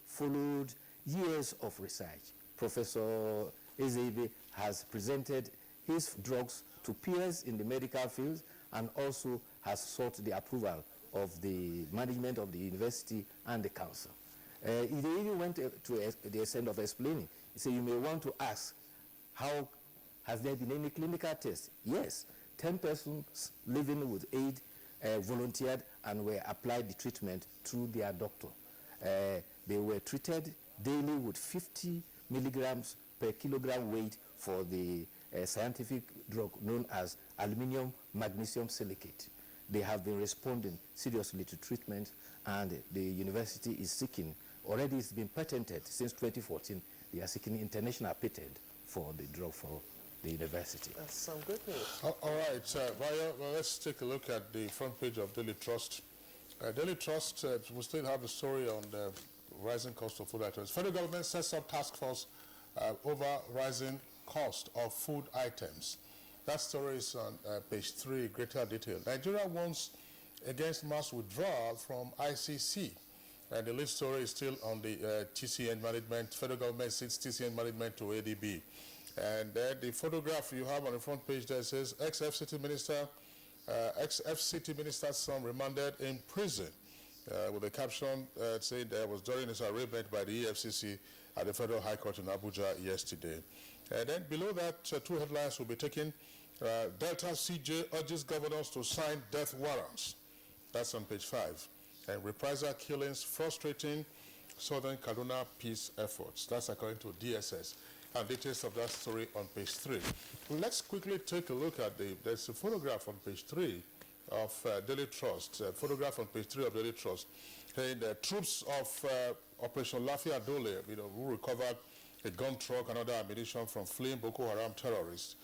followed years of research. Professor Ezebe has presented his drugs to peers in the medical field and also has sought the approval of the management of the university and the council. He even went to the extent of explaining. He said, you may want to ask, how has there been any clinical tests? Yes, 10 persons living with AIDS volunteered and were applied the treatment through their doctor. They were treated daily with 50 milligrams per kilogram weight for the scientific drug known as aluminium magnesium silicate. They have been responding seriously to treatment, and the university is seeking, already it's been patented since 2014, they are seeking international patent for the drug for the university. That's some good news. All right, well, let's take a look at the front page of Daily Trust. Daily Trust, we still have a story on the rising cost of food items. Federal government sets up task force over rising cost of food items. That story is on page 3, greater detail. Nigeria warns against mass withdrawal from ICC. And the lead story is still on the TCN management. Federal government sends TCN management to ADB. And the photograph you have on the front page there says ex-FCT minister's son remanded in prison, with a caption saying that was during his arraignment by the EFCC at the Federal High Court in Abuja yesterday. And then below that, 2 headlines will be taken. Delta CJ urges governors to sign death warrants. That's on page 5. And reprisal killings frustrating Southern Kaduna peace efforts. That's according to DSS. And details of that story on page 3. Let's quickly take a look at there's a photograph on page 3 of Daily Trust. A photograph on page 3 of Daily Trust. And the troops of Operation Lafia Dole, who recovered a gun truck and other ammunition from fleeing Boko Haram terrorists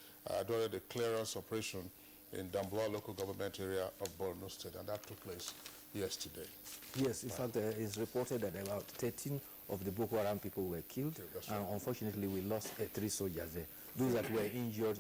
during the clearance operation in Damboa local government area of Borno State. And that took place yesterday. Yes, in fact, it's reported that about 13 of the Boko Haram people were killed. Right. And unfortunately, we lost 3 soldiers there. Those that were injured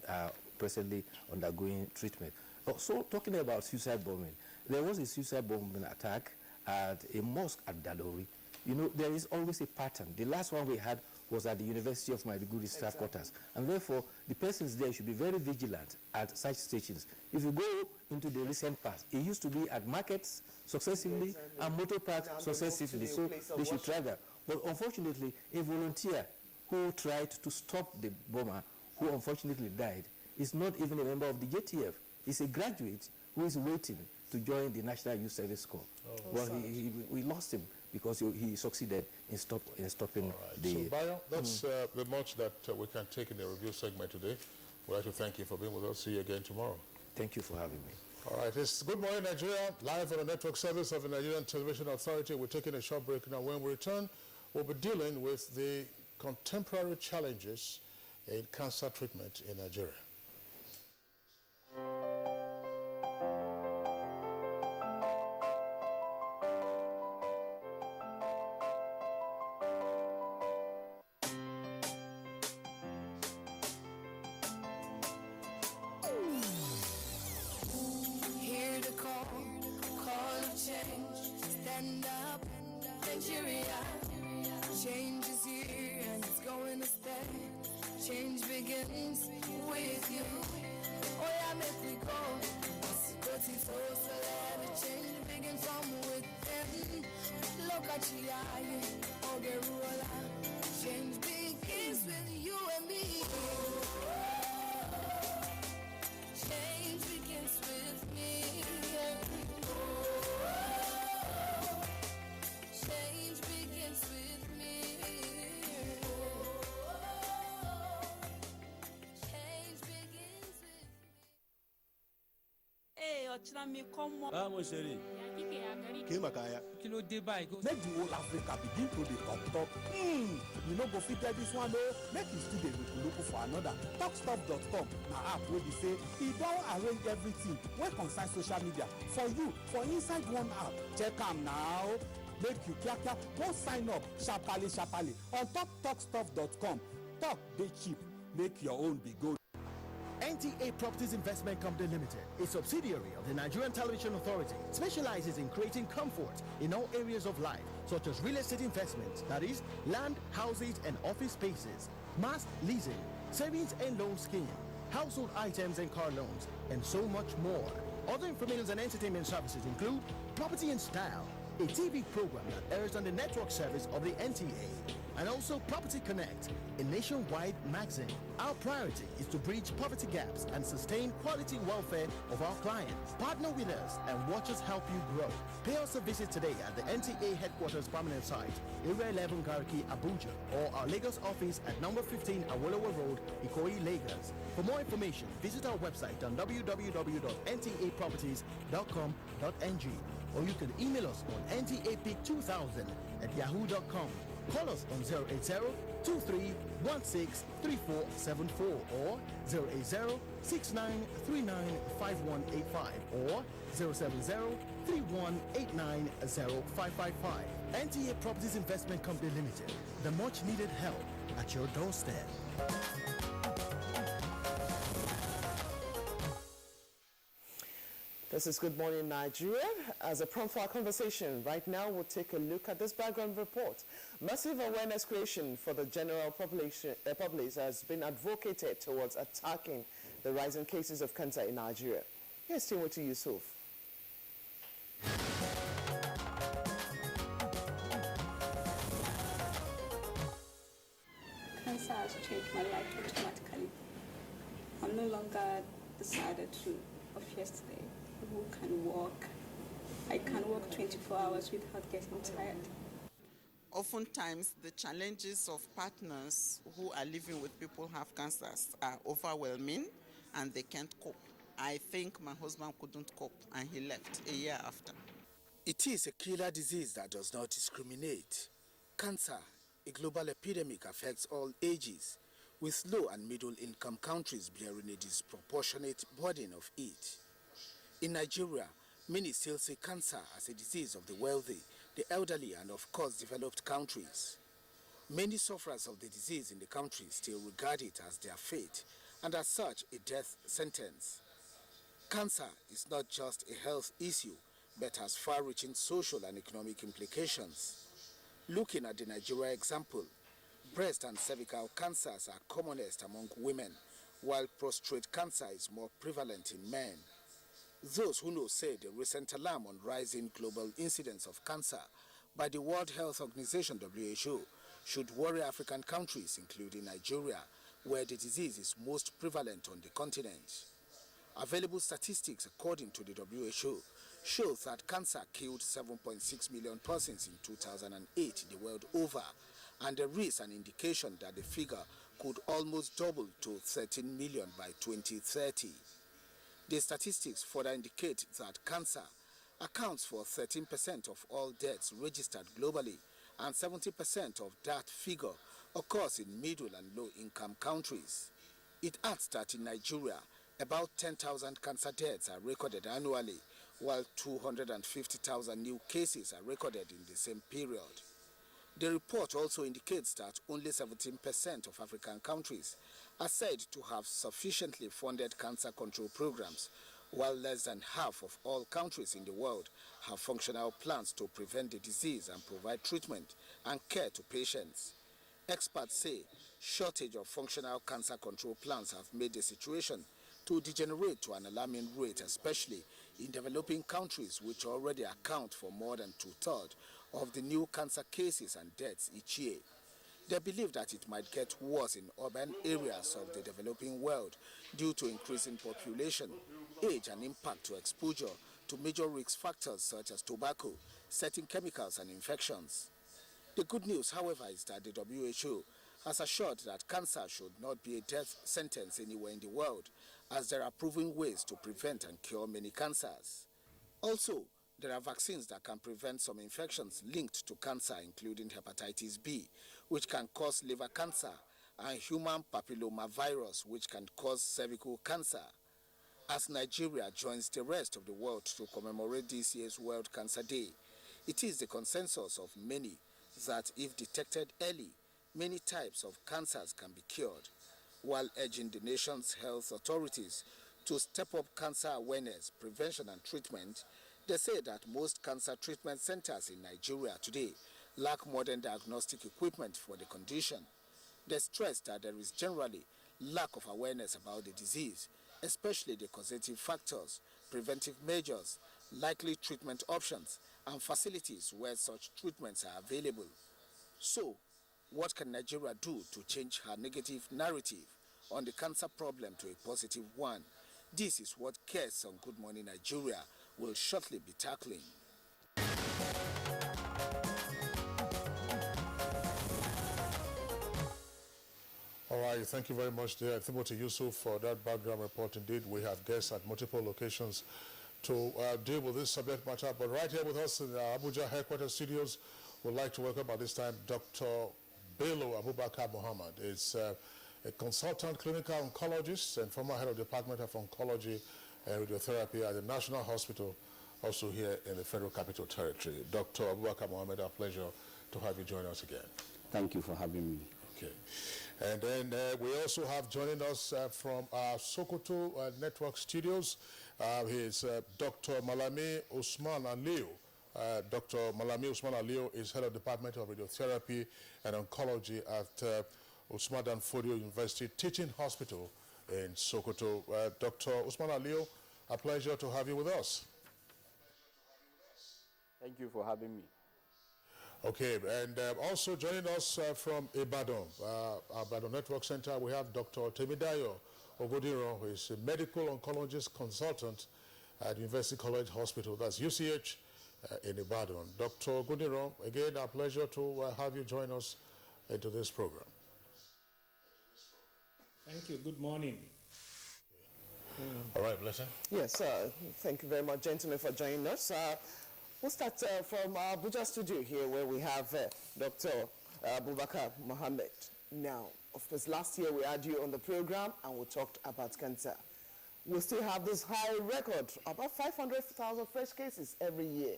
are presently undergoing treatment. So, talking about suicide bombing, there was a suicide bombing attack at a mosque at Dalori. There is always a pattern. The last one we had was at the University of Maiduguri staff quarters. And therefore, the persons there should be very vigilant at such stations. If you go into the recent past, it used to be at markets successively and motor parks successively. So they should try that. But unfortunately, a volunteer who tried to stop the bomber, who unfortunately died, is not even a member of the JTF. He's a graduate who is waiting to join the National Youth Service Corps. Well, we lost him because he succeeded in stopping the... So, Bayo, that's the much that we can take in the review segment today. We'd like to thank you for being with us. See you again tomorrow. Thank you for having me. All right, it's Good Morning Nigeria, live on the network service of the Nigerian Television Authority. We're taking a short break now. When we return, we'll be dealing with the contemporary challenges in cancer treatment in Nigeria. Stand up, Nigeria. Change is here and it's going to stay. Change begins with you. Oh yeah, make we go. Dirty so let it change begin from within. Look at you, oh get roller. Change begins with you and me. Change begins with me. Change begins with me. Change begins with me. Hey, Ochrami, come on. Mon chéri. Kí ló dé báyìí? Make the whole Africa begin to the top. You no go fit get this one though. Make you still dey look for another. Talkstuff.com na app wey be say e don arrange everything wey concern social media for you for inside one app. Check am now. Make you kia go sign up sharparly on top talkstuff.com. Talk dey cheap. Make your own be gold. NTA Properties Investment Company Limited, a subsidiary of the Nigerian Television Authority, specializes in creating comfort in all areas of life such as real estate investments, that is, land, houses, and office spaces, mass leasing, savings and loan scheme, household items and car loans, and so much more. Other information and entertainment services include Property and Style, a TV program that airs on the network service of the NTA, and also Property Connect, a nationwide magazine. Our priority is to bridge poverty gaps and sustain quality welfare of our clients. Partner with us and watch us help you grow. Pay us a visit today at the NTA headquarters permanent site, Area 11 Garki, Abuja, or our Lagos office at number 15 Awolowo Road, Ikoyi, Lagos. For more information, visit our website on www.ntaproperties.com.ng, or you can email us on ntap2000@yahoo.com. Call us on 080-2316-3474 or 080-6939-5185 or 070-3189-0555. NTA Properties Investment Company Limited, the much needed help at your doorstep. This is Good Morning Nigeria. As a prompt for our conversation, right now we'll take a look at this background report. Massive awareness creation for the general populace has been advocated towards attacking the rising cases of cancer in Nigeria. Here's Timothy Yusuf. Cancer has changed my life automatically. I'm no longer the attitude of yesterday. Who can walk. I can walk 24 hours without getting tired. Oftentimes, the challenges of partners who are living with people who have cancers are overwhelming and they can't cope. I think my husband couldn't cope and he left a year after. It is a killer disease that does not discriminate. Cancer, a global epidemic, affects all ages, with low and middle income countries bearing a disproportionate burden of it. In Nigeria, many still see cancer as a disease of the wealthy, the elderly, and of course developed countries. Many sufferers of the disease in the country still regard it as their fate, and as such a death sentence. Cancer is not just a health issue, but has far-reaching social and economic implications. Looking at the Nigeria example, breast and cervical cancers are commonest among women, while prostate cancer is more prevalent in men. Those who know say the recent alarm on rising global incidence of cancer by the World Health Organization WHO should worry African countries, including Nigeria, where the disease is most prevalent on the continent. Available statistics according to the WHO show that cancer killed 7.6 million persons in 2008 the world over, and there is an indication that the figure could almost double to 13 million by 2030. The statistics further indicate that cancer accounts for 13% of all deaths registered globally, and 70% of that figure occurs in middle and low-income countries. It adds that in Nigeria, about 10,000 cancer deaths are recorded annually, while 250,000 new cases are recorded in the same period. The report also indicates that only 17% of African countries are said to have sufficiently funded cancer control programs, while less than half of all countries in the world have functional plans to prevent the disease and provide treatment and care to patients. Experts say shortage of functional cancer control plans have made the situation to degenerate to an alarming rate, especially in developing countries, which already account for more than two-thirds of the new cancer cases and deaths each year. They believe that it might get worse in urban areas of the developing world due to increasing population, age, and impact to exposure to major risk factors such as tobacco, certain chemicals, and infections. The good news, however, is that the WHO has assured that cancer should not be a death sentence anywhere in the world, as there are proven ways to prevent and cure many cancers. Also, there are vaccines that can prevent some infections linked to cancer, including hepatitis B, which can cause liver cancer, and human papillomavirus, which can cause cervical cancer. As Nigeria joins the rest of the world to commemorate this year's World Cancer Day, it is the consensus of many that if detected early, many types of cancers can be cured, while urging the nation's health authorities to step up cancer awareness, prevention, and treatment. They say that most cancer treatment centers in Nigeria today lack modern diagnostic equipment for the condition. They stressed that there is generally lack of awareness about the disease, especially the causative factors, preventive measures, likely treatment options, and facilities where such treatments are available. So, what can Nigeria do to change her negative narrative on the cancer problem to a positive one? This is what guests on Good Morning Nigeria will shortly be tackling. All right, thank you very much, dear Timothy Yusuf, for that background report. Indeed, we have guests at multiple locations to deal with this subject matter. But right here with us in the Abuja headquarters studios, we'd like to welcome at this time Dr. Bello Abubakar Muhammad. It's a consultant clinical oncologist and former head of the Department of Oncology and Radiotherapy at the National Hospital, also here in the Federal Capital Territory. Dr. Abubakar Muhammad, a pleasure to have you join us again. Thank you for having me. Okay. And then we also have joining us from our Sokoto Network Studios. He is Dr. Malami Usman Aliyu. Dr. Malami Usman Aliyu is head of the Department of Radiotherapy and Oncology at Usman Dan Fodio University Teaching Hospital in Sokoto. Dr. Usman Aliyu, a pleasure to have you with us. Thank you for having me. Okay, and also joining us from Ibadan, Ibadan Network Center, we have Dr. Temidayo Ogodiro, who is a medical oncologist consultant at University College Hospital, that's UCH in Ibadan. Dr. Ogodiro, again, a pleasure to have you join us into this program. Thank you. Good morning. All right, Blessing. Yes, thank you very much, gentlemen, for joining us. We'll start from our Abuja studio here, where we have Dr. Abubakar Mohammed. Now, of course, last year we had you on the program and we talked about cancer. We still have this high record, about 500,000 fresh cases every year.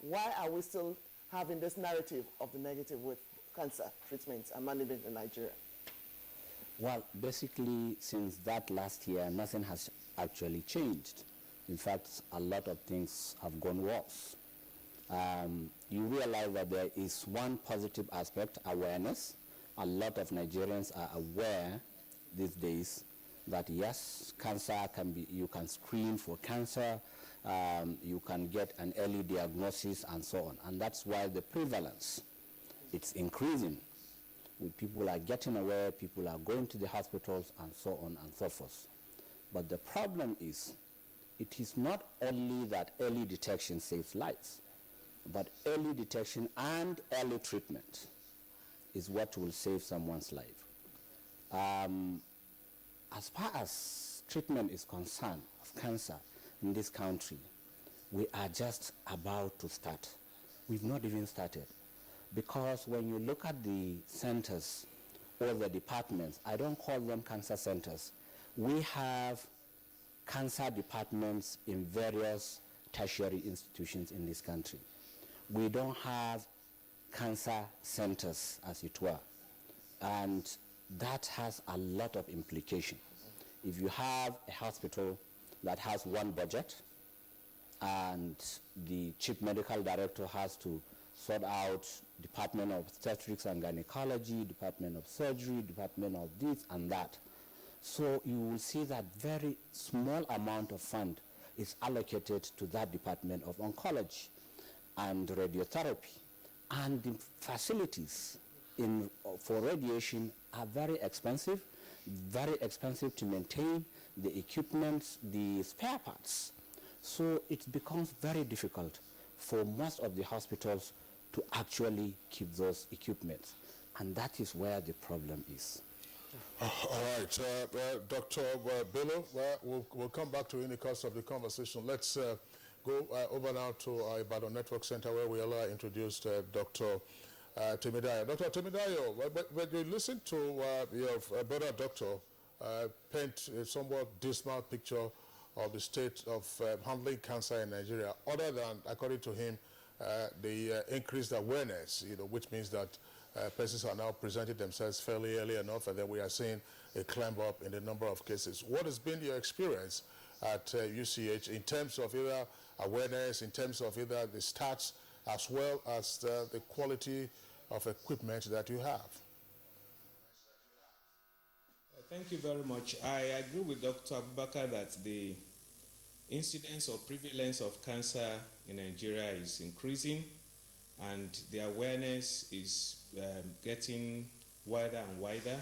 Why are we still having this narrative of the negative with cancer treatments and management in Nigeria? Well, basically, since that last year, nothing has actually changed. In fact, a lot of things have gone worse. You realize that there is one positive aspect, awareness. A lot of Nigerians are aware these days that yes, cancer can be, you can screen for cancer, you can get an early diagnosis and so on. And that's why the prevalence, it's increasing. People are getting aware, people are going to the hospitals and so on and so forth. But the problem is, it is not only that early detection saves lives, but early detection and early treatment is what will save someone's life. As far as treatment is concerned of cancer in this country, we are just about to start. We've not even started. Because when you look at the centers or the departments, I don't call them cancer centers. We have cancer departments in various tertiary institutions in this country. We don't have cancer centers, as it were. And that has a lot of implication. If you have a hospital that has one budget and the chief medical director has to sort out Department of Obstetrics and Gynecology, Department of Surgery, Department of this and that. So you will see that very small amount of fund is allocated to that Department of Oncology and Radiotherapy. And the facilities for radiation are very expensive to maintain, the equipment, the spare parts. So it becomes very difficult for most of the hospitals to actually keep those equipments. And that is where the problem is. All right, Dr. Bello, we'll come back to you in the course of the conversation. Let's go over now to our Ibadan Network Center, where we are introduced Dr. Temidayo. Dr. Temidayo, when you listen to your brother doctor paint a somewhat dismal picture of the state of handling cancer in Nigeria, other than, according to him, the increased awareness, which means that persons are now presenting themselves fairly early enough, and then we are seeing a climb up in the number of cases. What has been your experience at UCH in terms of either awareness, in terms of either the stats as well as the quality of equipment that you have? Thank you very much. I agree with Dr. Abubakar that the incidence or prevalence of cancer in Nigeria is increasing, and the awareness is getting wider and wider,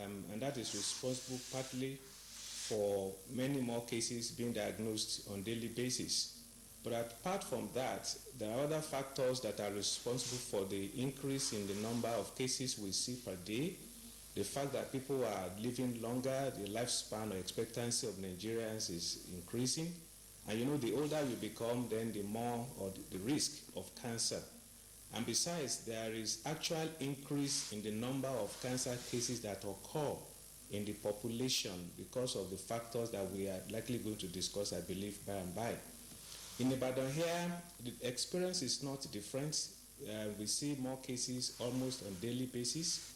and that is responsible partly for many more cases being diagnosed on a daily basis. But apart from that, there are other factors that are responsible for the increase in the number of cases we see per day. The fact that people are living longer, the lifespan or expectancy of Nigerians is increasing. And you know, the older you become, then the more or the risk of cancer. And besides, there is actual increase in the number of cancer cases that occur in the population because of the factors that we are likely going to discuss, I believe, by and by. In Ibadan here, the experience is not different. We see more cases almost on a daily basis.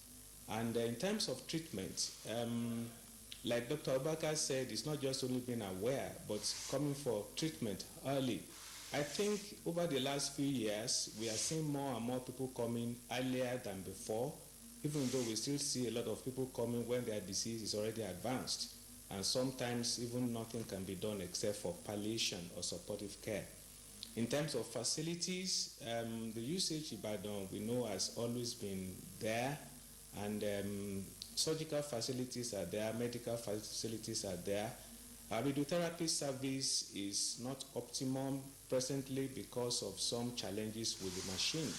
And in terms of treatment, like Dr. Abubakar said, it's not just only being aware, but coming for treatment early. I think over the last few years, we are seeing more and more people coming earlier than before, even though we still see a lot of people coming when their disease is already advanced. And sometimes even nothing can be done except for palliation or supportive care. In terms of facilities, the usage in Ibadan, we know, has always been there, and surgical facilities are there, medical facilities are there. Our radiotherapy service is not optimum presently because of some challenges with the machine.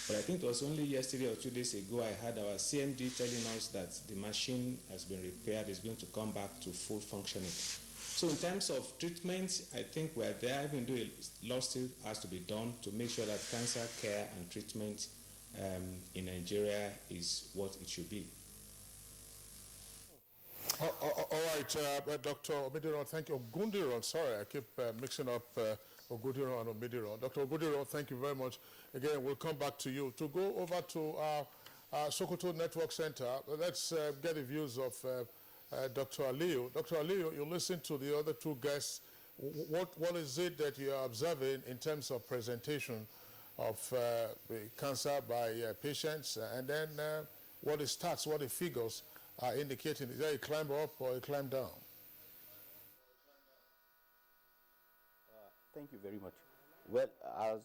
But I think it was only yesterday or 2 days ago I had our CMD telling us that the machine has been repaired, is going to come back to full functioning. So in terms of treatment, I think we're there, even though a lot still has to be done to make sure that cancer care and treatment in Nigeria is what it should be. All right, Dr. Omidiron, thank you. Ogundiron, sorry, I keep mixing up Ogundiron and Omidiron. Dr. Ogundiron, thank you very much. Again, we'll come back to you. To go over to our Sokoto Network Center, let's get the views of Dr. Aliyu. Dr. Aliyu, you listen to the other two guests. What is it that you are observing in terms of presentation of cancer by patients, and then what the stats, what the figures are indicating? Is there a climb up or a climb down? Thank you very much. Well, as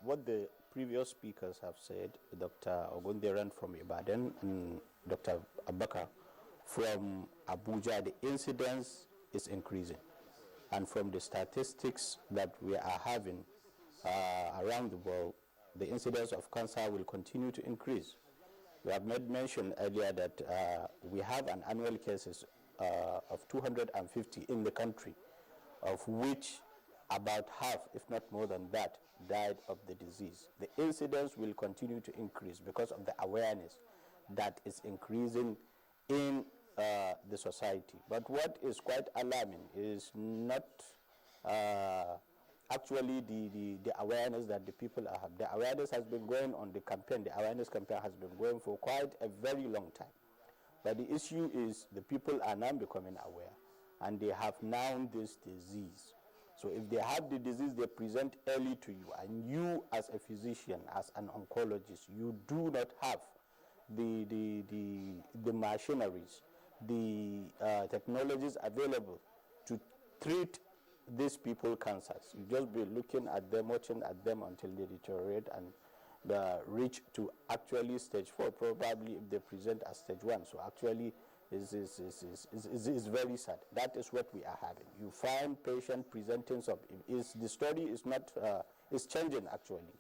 what the previous speakers have said, Dr. Ogundiran from Ibadan and Dr. Abubakar from Abuja, the incidence is increasing. And from the statistics that we are having around the world, the incidence of cancer will continue to increase. We have made mention earlier that we have an annual cases of 250 in the country, of which about half, if not more than that, died of the disease. The incidence will continue to increase because of the awareness that is increasing in the society. But what is quite alarming is not actually the awareness that the people have. The awareness has been going on, the campaign, the awareness campaign has been going for quite a very long time. But the issue is the people are now becoming aware, and they have now this disease. So if they have the disease, they present early to you, and you as a physician, as an oncologist, you do not have the machineries, the technologies available to treat these people cancers. You just be looking at them, watching at them until they deteriorate and reach to actually stage 4, probably if they present as stage 1. So actually is very sad. That is what we are having. You find patient presenting the story is not is changing actually.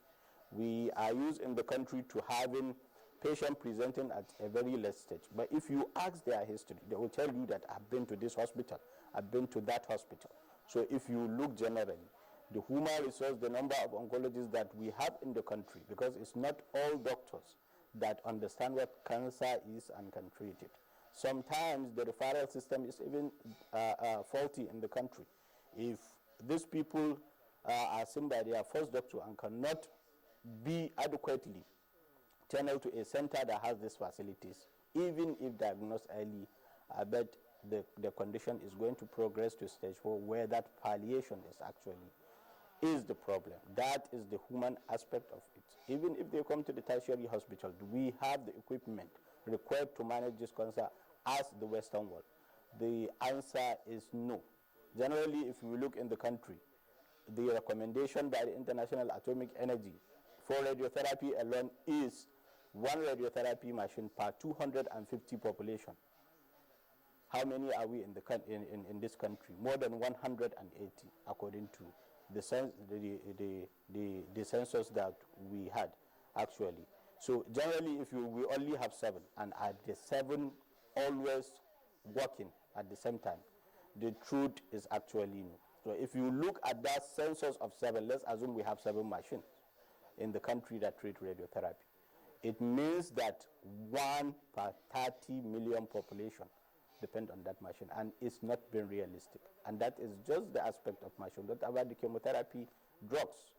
We are used in the country to having patient presenting at a very late stage. But if you ask their history, they will tell you that I've been to this hospital, I've been to that hospital. So if you look generally, the human resource, the number of oncologists that we have in the country, because it's not all doctors that understand what cancer is and can treat it. Sometimes the referral system is even faulty in the country. If these people are seen by their first doctor and cannot be adequately channeled to a center that has these facilities, even if diagnosed early, I bet the condition is going to progress to stage 4, where that palliation is actually is the problem. That is the human aspect of it. Even if they come to the tertiary hospital, do we have the equipment required to manage this cancer as the Western world? The answer is no. Generally, if we look in the country, the recommendation by the International Atomic Energy for radiotherapy alone is 1 radiotherapy machine per 250 population. How many are we in this country? More than 180, according to the census that we had, actually. So generally, if we only have 7, and are the 7 always working at the same time, the truth is actually no. So if you look at that census of 7, let's assume we have 7 machines in the country that treat radiotherapy. It means that 1 per 30 million population depend on that machine, and it's not been realistic. And that is just the aspect of machine. Not about the chemotherapy drugs.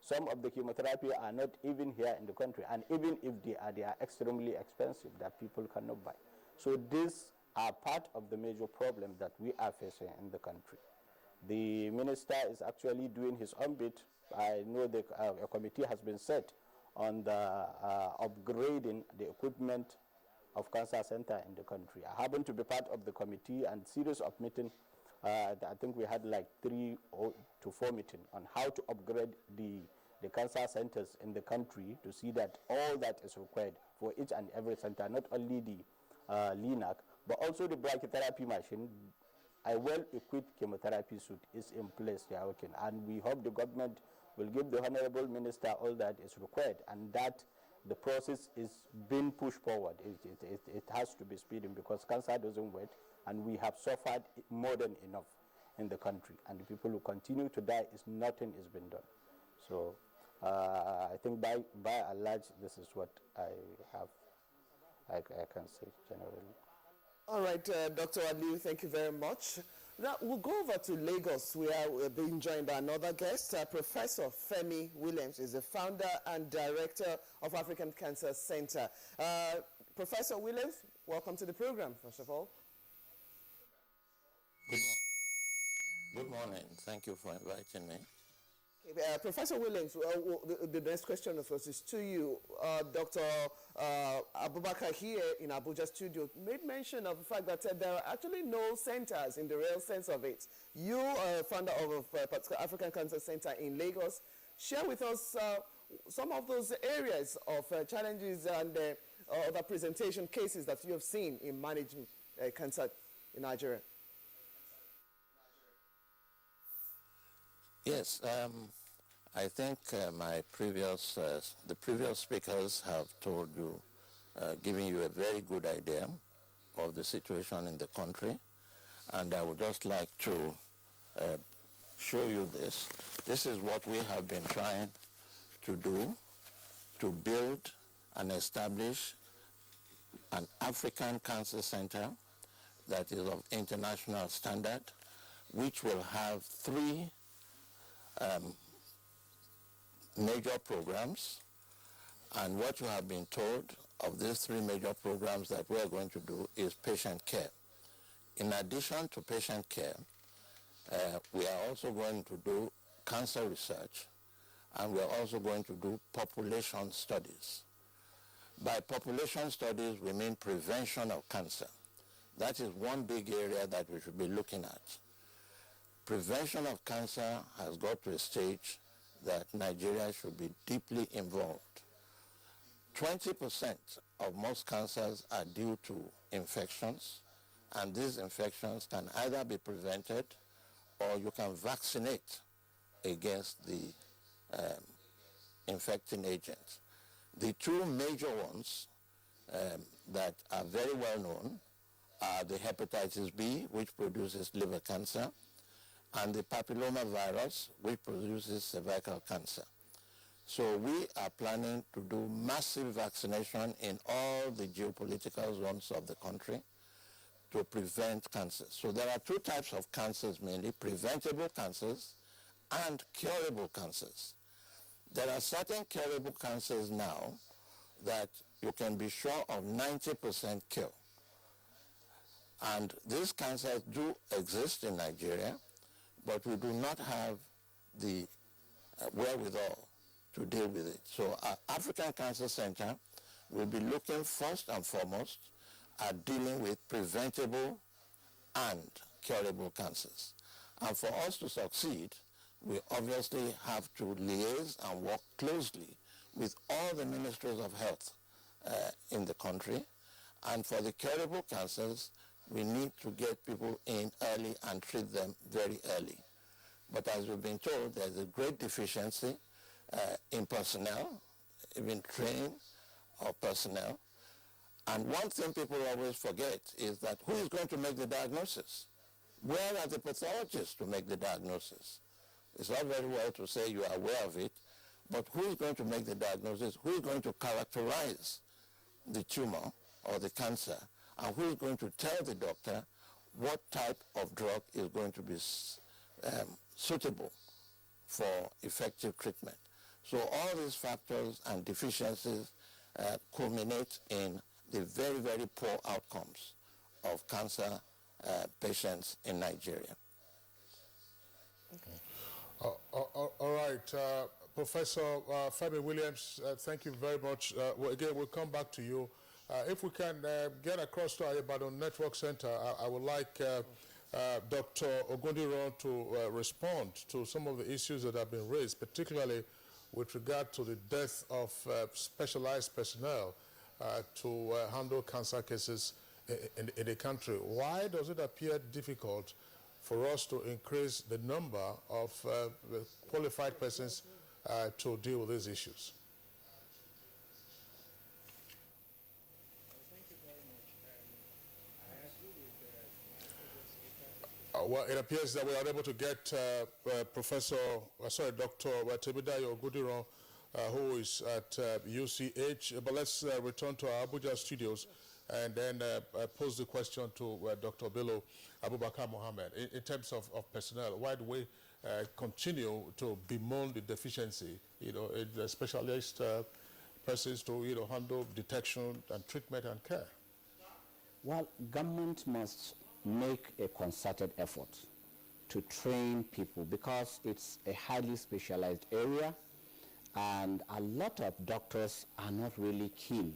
Some of the chemotherapy are not even here in the country, and even if they are extremely expensive that people cannot buy. So these are part of the major problem that we are facing in the country. The minister is actually doing his own bit. I know a committee has been set on the upgrading the equipment of cancer center in the country. I happen to be part of the committee and series of meetings. I think we had like 3 to 4 meetings on how to upgrade the cancer centers in the country to see that all that is required for each and every center, not only the LINAC, but also the brachytherapy machine. A well-equipped chemotherapy suite is in place. They are working, and we hope the government will give the Honorable Minister all that is required, and that the process is being pushed forward. It has to be speeding, because cancer doesn't wait, and we have suffered more than enough in the country, and the people who continue to die, nothing is being done. So I think by and large, this is what I can say generally. All right, Dr. Aliu, thank you very much. Now, we'll go over to Lagos, where we're being joined by another guest. Professor Femi Williams is the founder and director of African Cancer Center. Professor Williams, welcome to the program, first of all. Good morning. Thank you for inviting me. Okay, Professor Williams, the next question, of course, is to you. Dr. Abubakar here in Abuja studio made mention of the fact that there are actually no centers in the real sense of it. You are founder of African Cancer Center in Lagos. Share with us some of those areas of challenges and other presentation cases that you have seen in managing cancer in Nigeria. Yes, I think the previous speakers have told you, giving you a very good idea of the situation in the country, and I would just like to show you this. This is what we have been trying to do, to build and establish an African Cancer Center that is of international standard, which will have 3 major programs. And what you have been told of these 3 major programs that we are going to do is patient care. In addition to patient care, we are also going to do cancer research, and we are also going to do population studies. By population studies, we mean prevention of cancer. That is one big area that we should be looking at. Prevention of cancer has got to a stage that Nigeria should be deeply involved. 20% of most cancers are due to infections, and these infections can either be prevented or you can vaccinate against the infecting agents. The 2 major ones that are very well known are the hepatitis B, which produces liver cancer, and the papilloma virus, which produces cervical cancer. So we are planning to do massive vaccination in all the geopolitical zones of the country to prevent cancer. So there are 2 types of cancers mainly: preventable cancers and curable cancers. There are certain curable cancers now that you can be sure of 90% cure. And these cancers do exist in Nigeria, but we do not have the wherewithal to deal with it. So our African Cancer Center will be looking first and foremost at dealing with preventable and curable cancers. And for us to succeed, we obviously have to liaise and work closely with all the ministries of health in the country. And for the curable cancers, we need to get people in early and treat them very early. But as we've been told, there's a great deficiency in personnel, even training of personnel. And one thing people always forget is that who is going to make the diagnosis? Where are the pathologists to make the diagnosis? It's all very well to say you are aware of it, but who is going to make the diagnosis? Who is going to characterize the tumor or the cancer? And who is going to tell the doctor what type of drug is going to be suitable for effective treatment? So all these factors and deficiencies culminate in the very, very poor outcomes of cancer patients in Nigeria. Okay. All right. Professor Femi Williams, thank you very much. Again, we'll come back to you. If we can get across to our Ibadan Network Center, I would like Dr. Ogundiran to respond to some of the issues that have been raised, particularly with regard to the death of specialized personnel to handle cancer cases in the country. Why does it appear difficult for us to increase the number of qualified persons to deal with these issues? Well, it appears that we are able to get Dr. Temidayo Ogundiran, who is at UCH. But let's return to our Abuja studios and then pose the question to Dr. Bello Abubakar Mohammed. In terms of personnel, why do we continue to bemoan the deficiency, in the specialist persons to, handle detection and treatment and care? Well, government must make a concerted effort to train people because it's a highly specialized area and a lot of doctors are not really keen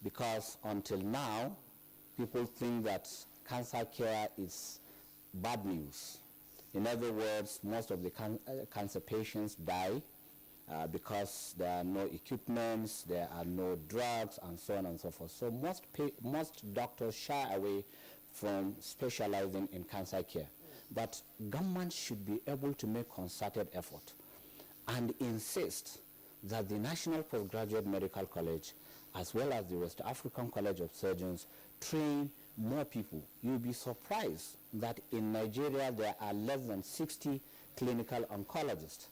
because until now people think that cancer care is bad news. In other words, most of the cancer patients die because there are no equipments, there are no drugs, and so on and so forth. So most doctors shy away from specializing in cancer care. But government should be able to make concerted effort and insist that the National Postgraduate Medical College as well as the West African College of Surgeons train more people. You'll be surprised that in Nigeria there are less than 60 clinical oncologists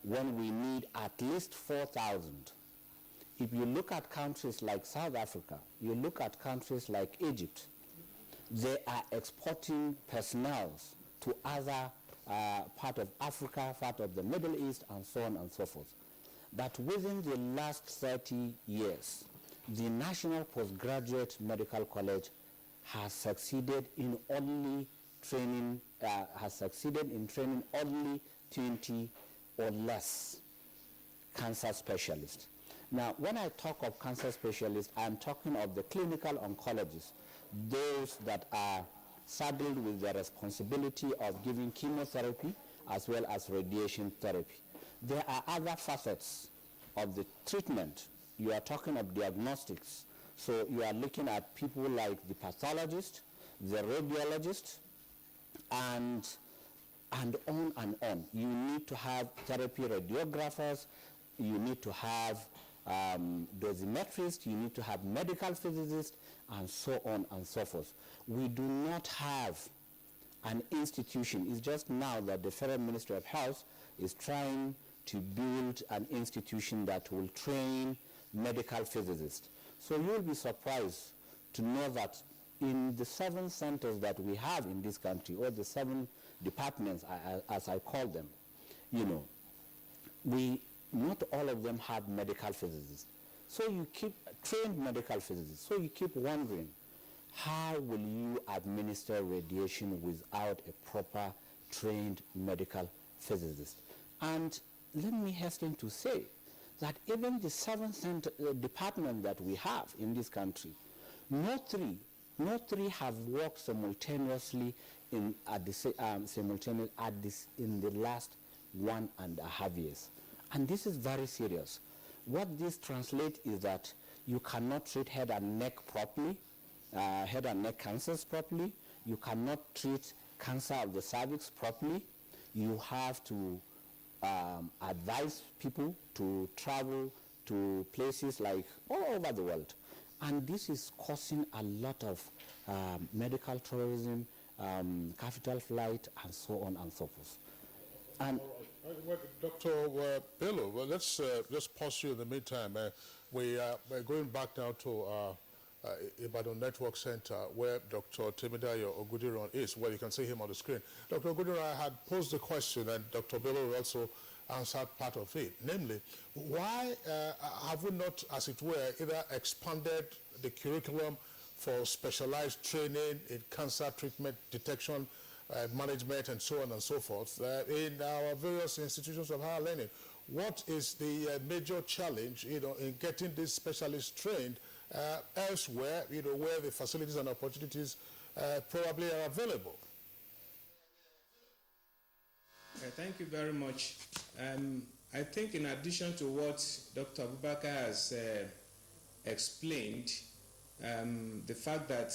when we need at least 4,000. If you look at countries like South Africa, you look at countries like Egypt, they are exporting personnel to other part of Africa, part of the Middle East, and so on and so forth. But within the last 30 years, the National Postgraduate Medical College has succeeded in only training, only 20 or less cancer specialists. Now, when I talk of cancer specialists, I'm talking of the clinical oncologists, those that are saddled with the responsibility of giving chemotherapy as well as radiation therapy. There are other facets of the treatment. You are talking of diagnostics. So you are looking at people like the pathologist, the radiologist, and on and on. You need to have therapy radiographers, you need to have dosimetrists, you need to have medical physicists, and so on and so forth. We do not have an institution. It's just now that the Federal Ministry of Health is trying to build an institution that will train medical physicists. So you'll be surprised to know that in the 7 centers that we have in this country, or the 7 departments, as I call them, not all of them have medical physicists. So you keep trained medical physicists. So you keep wondering, how will you administer radiation without a proper trained medical physicist? And let me hasten to say that even the 7 departments that we have in this country, no three have worked simultaneously in the last 1.5 years. And this is very serious. What this translates is that you cannot treat head and neck properly, head and neck cancers properly. You cannot treat cancer of the cervix properly. You have to advise people to travel to places like all over the world. And this is causing a lot of medical tourism, capital flight, and so on and so forth. And well, Dr. Bello, well, let's just pause you in the meantime. We're going back now to Ibadan Network Center, where Dr. Timidayo Ogudiran is, where you can see him on the screen. Dr. Ogudiran had posed the question, and Dr. Bello also answered part of it. Namely, why have we not, as it were, either expanded the curriculum for specialized training in cancer treatment, detection, management, and so on and so forth in our various institutions of higher learning? What is the major challenge, in getting these specialists trained elsewhere, where the facilities and opportunities probably are available? Thank you very much. I think in addition to what Dr. Abubakar has explained, the fact that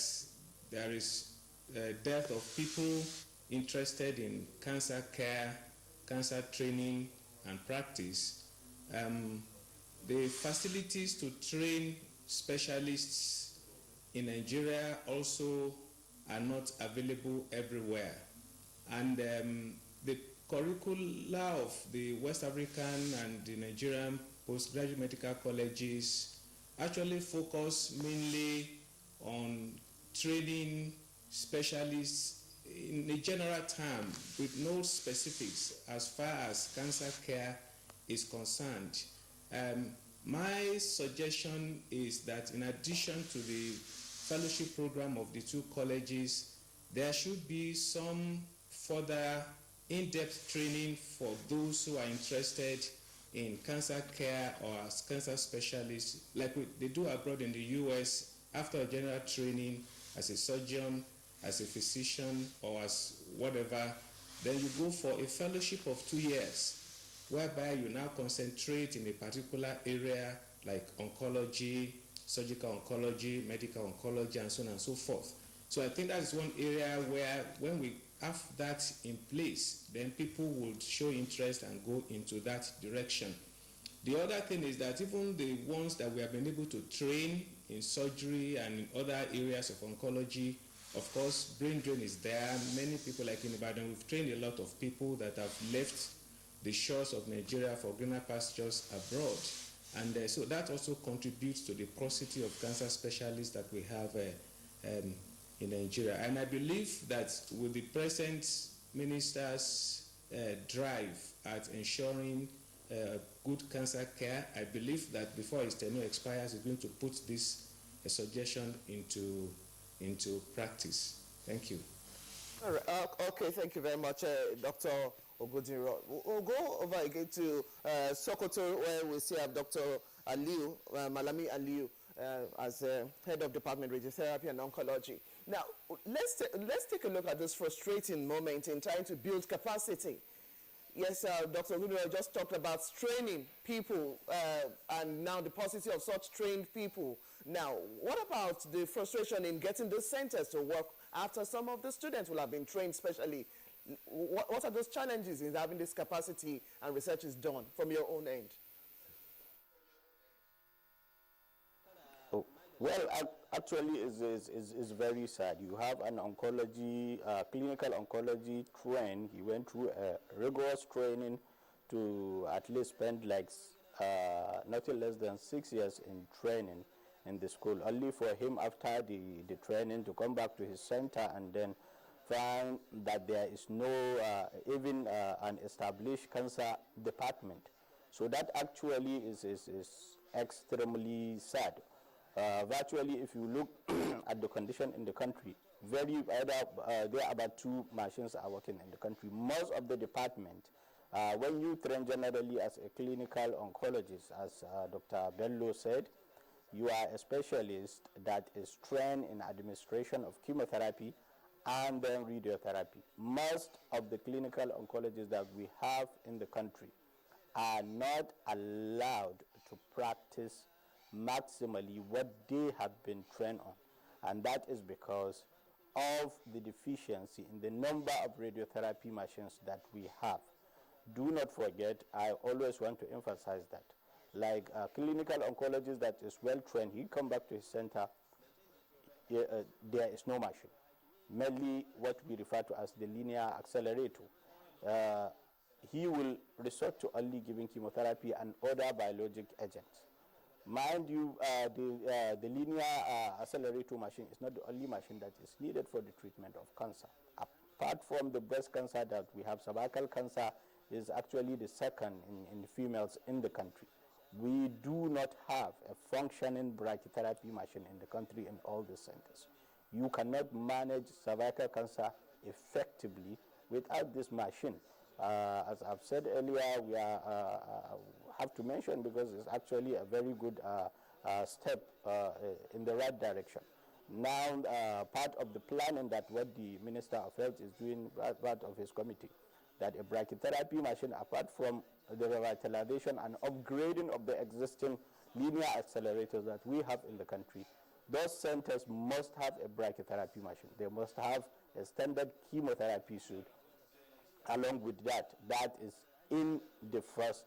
there is a dearth of people interested in cancer care, cancer training and practice, the facilities to train specialists in Nigeria also are not available everywhere. And the curricula of the West African and the Nigerian postgraduate medical colleges actually focus mainly on training specialists in a general term with no specifics as far as cancer care is concerned. My suggestion is that in addition to the fellowship program of the two colleges, there should be some further in-depth training for those who are interested in cancer care or as cancer specialists, like they do abroad in the US. After a general training as a surgeon, as a physician, or as whatever, then you go for a fellowship of 2 years, whereby you now concentrate in a particular area like oncology, surgical oncology, medical oncology, and so on and so forth. So I think that's one area where when we have that in place, then people would show interest and go into that direction. The other thing is that even the ones that we have been able to train in surgery and in other areas of oncology, of course, brain drain is there. Many people, like in Ibadan, we've trained a lot of people that have left the shores of Nigeria for greener pastures abroad. And so that also contributes to the paucity of cancer specialists that we have in Nigeria. And I believe that with the present minister's drive at ensuring good cancer care, I believe that before his tenure expires, he's going to put this suggestion into practice. Thank you. All right. Okay, thank you very much, Dr. Ogodiro. We'll go over again to Sokoto, where we still have Dr. Aliu, Malami Aliu, as head of Department of Radiotherapy and Oncology. Now, let's take a look at this frustrating moment in trying to build capacity. Yes, Dr. Ogodiro just talked about training people and now the paucity of such trained people. Now, what about the frustration in getting those centers to work after some of the students will have been trained specially? What are those challenges in having this capacity and research is done from your own end? Well, actually, is very sad. You have an oncology, clinical oncology trained. He went through a rigorous training to at least spend like nothing less than 6 years in training in the school, only for him after the training to come back to his center and then find that there is no even an established cancer department. So that actually is extremely sad. Virtually, if you look at the condition in the country, there are about 2 machines are working in the country. Most of the department When you train generally as a clinical oncologist, as Dr. Bello said, you are a specialist that is trained in administration of chemotherapy and then radiotherapy. Most of the clinical oncologists that we have in the country are not allowed to practice maximally what they have been trained on. And that is because of the deficiency in the number of radiotherapy machines that we have. Do not forget, I always want to emphasize that. Like a clinical oncologist that is well trained, he come back to his center, there is no machine. Mainly what we refer to as the linear accelerator. He will resort to only giving chemotherapy and other biologic agents. Mind you, the linear accelerator machine is not the only machine that is needed for the treatment of cancer. Apart from the breast cancer that we have, cervical cancer is actually the second in females in the country. We do not have a functioning brachytherapy machine in the country in all the centers. You cannot manage cervical cancer effectively without this machine. As I've said earlier, we have to mention because it's actually a very good step in the right direction. Now, part of the planning that what the Minister of Health is doing, part of his committee, that a brachytherapy machine, apart from the revitalization and upgrading of the existing linear accelerators that we have in the country, those centers must have a brachytherapy machine. They must have a standard chemotherapy suite. Along with that, that is in the first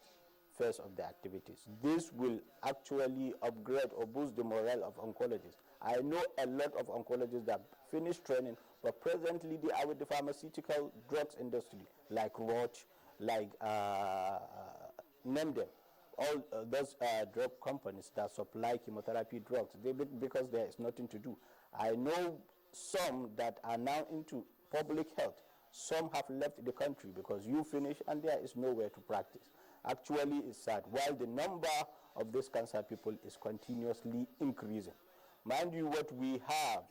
phase of the activities. This will actually upgrade or boost the morale of oncologists. I know a lot of oncologists that finished training, but presently they are with the pharmaceutical drugs industry, like Roche, like name them. All those drug companies that supply chemotherapy drugs, because there is nothing to do. I know some that are now into public health. Some have left the country because you finish and there is nowhere to practice. Actually, it's sad. While the number of these cancer people is continuously increasing. Mind you, what we have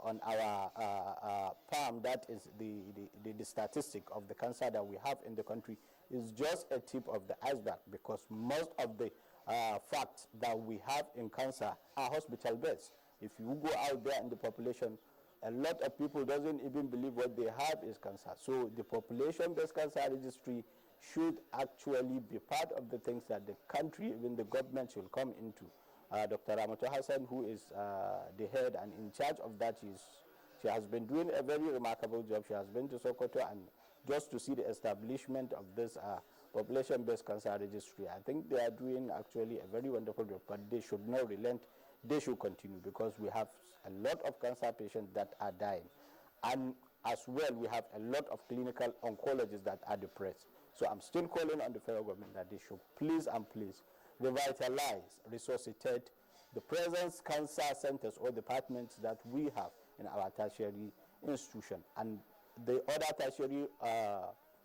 on our palm, that is the statistic of the cancer that we have in the country, is just a tip of the iceberg, because most of the facts that we have in cancer are hospital beds. If you go out there in the population, a lot of people doesn't even believe what they have is cancer. So the population-based cancer registry should actually be part of the things that the country, even the government, should come into. Dr. Ramato Hassan, who is the head and in charge of that, she has been doing a very remarkable job. She has been to Sokoto, and just to see the establishment of this population-based cancer registry, I think they are doing actually a very wonderful job, but they should not relent. They should continue, because we have a lot of cancer patients that are dying. And as well, we have a lot of clinical oncologists that are depressed. So I'm still calling on the federal government that they should please and please revitalize, resuscitate the present cancer centers or departments that we have in our tertiary institution. And the other tertiary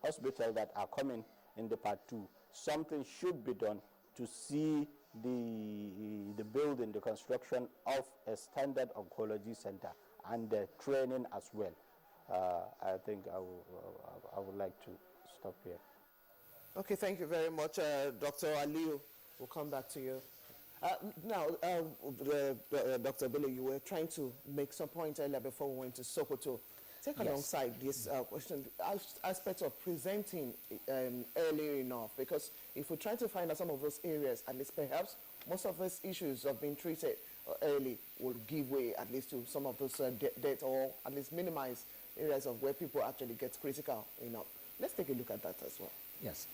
hospitals that are coming in the part 2, something should be done to see the building, the construction of a standard oncology center and the training as well. I think I would like to stop here. Okay, thank you very much, Dr. Aliu. We'll come back to you. Now, Dr. Bello, you were trying to make some point earlier before we went to Sokoto. Take alongside this question, aspect of presenting early enough, because if we try to find out some of those areas, at least perhaps most of those issues of being treated early will give way at least to some of those deaths, or at least minimize areas of where people actually get critical enough. Let's take a look at that as well. Yes,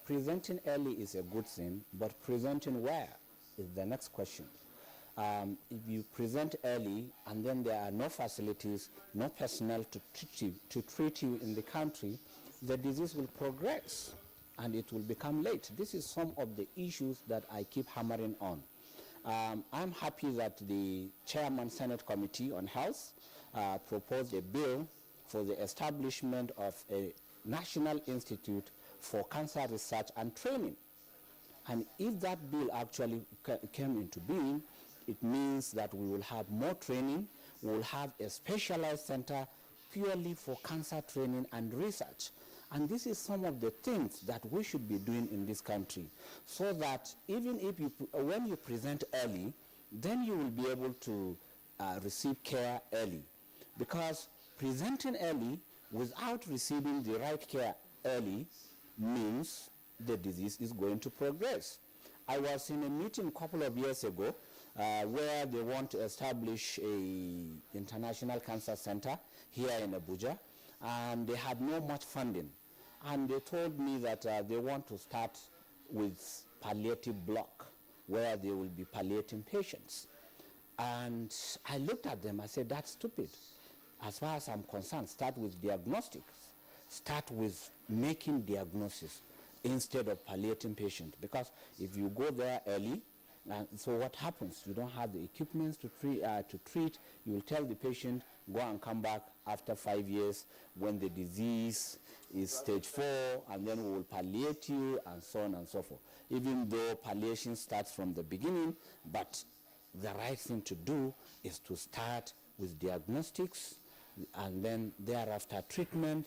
presenting early is a good thing, but presenting where is the next question. If you present early and then there are no facilities, no personnel to treat you in the country, the disease will progress and it will become late. This is some of the issues that I keep hammering on. I'm happy that the Chairman Senate Committee on Health proposed a bill for the establishment of a National Institute for Cancer Research and Training. And if that bill actually came into being, it means that we will have more training, we will have a specialized center purely for cancer training and research. And this is some of the things that we should be doing in this country, so that even if when you present early, then you will be able to receive care early. Because presenting early without receiving the right care early means the disease is going to progress. I was in a meeting a couple of years ago where they want to establish an international cancer center here in Abuja, and they had no much funding. And they told me that they want to start with palliative block, where they will be palliating patients. And I looked at them, I said, that's stupid. As far as I'm concerned, start with diagnostics. Start with making diagnosis instead of palliating patients. Because if you go there early, so what happens? You don't have the equipment to treat. You will tell the patient, go and come back after 5 years when the disease is stage 4, and then we will palliate you, and so on and so forth. Even though palliation starts from the beginning, but the right thing to do is to start with diagnostics, and then thereafter treatment,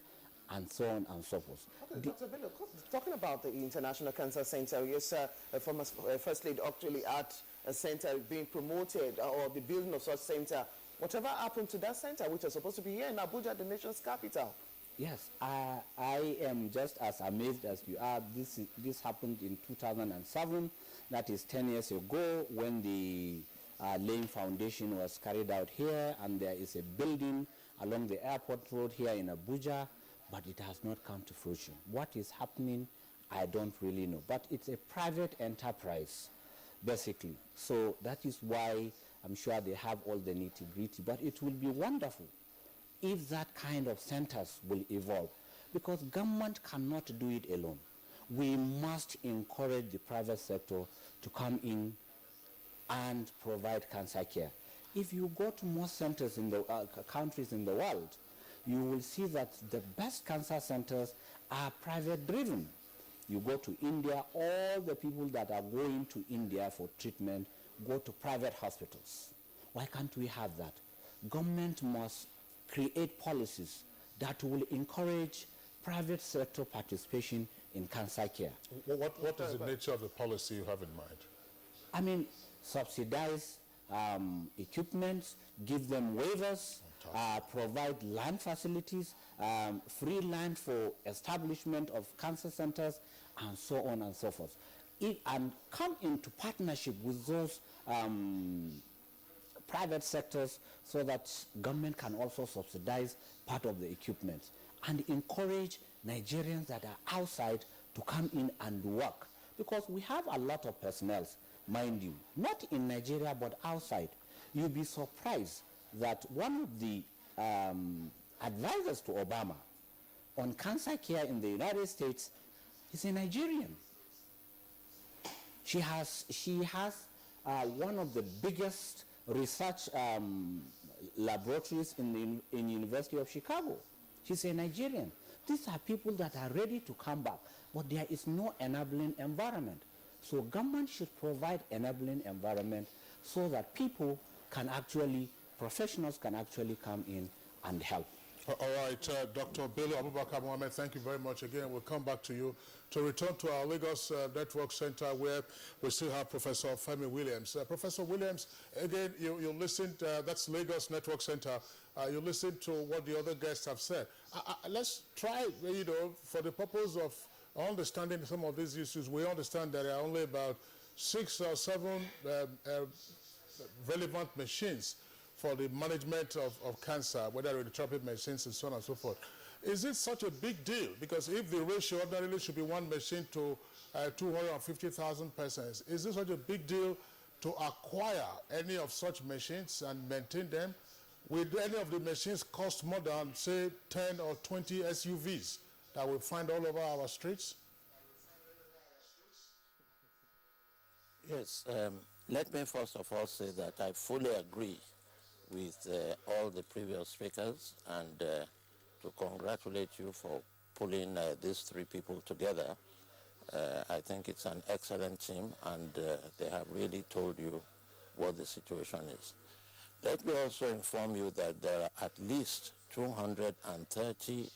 and so on and so forth. Okay, Dr. Bello, talking about the International Cancer Center, yes, former First Lady actually at a center being promoted, or the building of such center. Whatever happened to that center, which was supposed to be here in Abuja, the nation's capital? Yes, I am just as amazed as you are. This happened in 2007. That is 10 years ago, when the laying foundation was carried out here, and there is a building along the airport road here in Abuja, but it has not come to fruition. What is happening, I don't really know. But it's a private enterprise, basically. So that is why I'm sure they have all the nitty-gritty. But it will be wonderful if that kind of centers will evolve, because government cannot do it alone. We must encourage the private sector to come in and provide cancer care. If you go to most centers in the countries in the world, you will see that the best cancer centers are private driven. You go to India, all the people that are going to India for treatment go to private hospitals. Why can't we have that? Government must create policies that will encourage private sector participation in cancer care. What is the nature of the policy you have in mind? I mean, subsidize equipment, give them waivers, provide land facilities, free land for establishment of cancer centers, and so on and so forth. And come into partnership with those private sectors, so that government can also subsidize part of the equipment, and encourage Nigerians that are outside to come in and work. Because we have a lot of personnel, mind you, not in Nigeria but outside. You'll be surprised that one of the advisors to Obama on cancer care in the United States is a Nigerian. She has one of the biggest research laboratories in University of Chicago. She's a Nigerian. These are people that are ready to come back, but there is no enabling environment. So government should provide enabling environment so that people can actually, professionals can actually come in and help. All right, Dr. Bello Abubakar Mohammed, thank you very much again. We'll come back to you to return to our Lagos Network Center, where we still have Professor Femi Williams. Professor Williams, again, you listened, that's Lagos Network Center. You listened to what the other guests have said. Let's try, for the purpose of understanding some of these issues, we understand that there are only about 6 or 7 relevant machines for the management of cancer, whether radiotherapy machines and so on and so forth. Is it such a big deal? Because if the ratio ordinarily should be 1 machine to 250,000 persons, is this such a big deal to acquire any of such machines and maintain them? Will any of the machines cost more than, say, 10 or 20 SUVs that we find all over our streets? Yes, let me first of all say that I fully agree with all the previous speakers, and to congratulate you for pulling these 3 people together. I think it's an excellent team, and they have really told you what the situation is. Let me also inform you that there are at least 230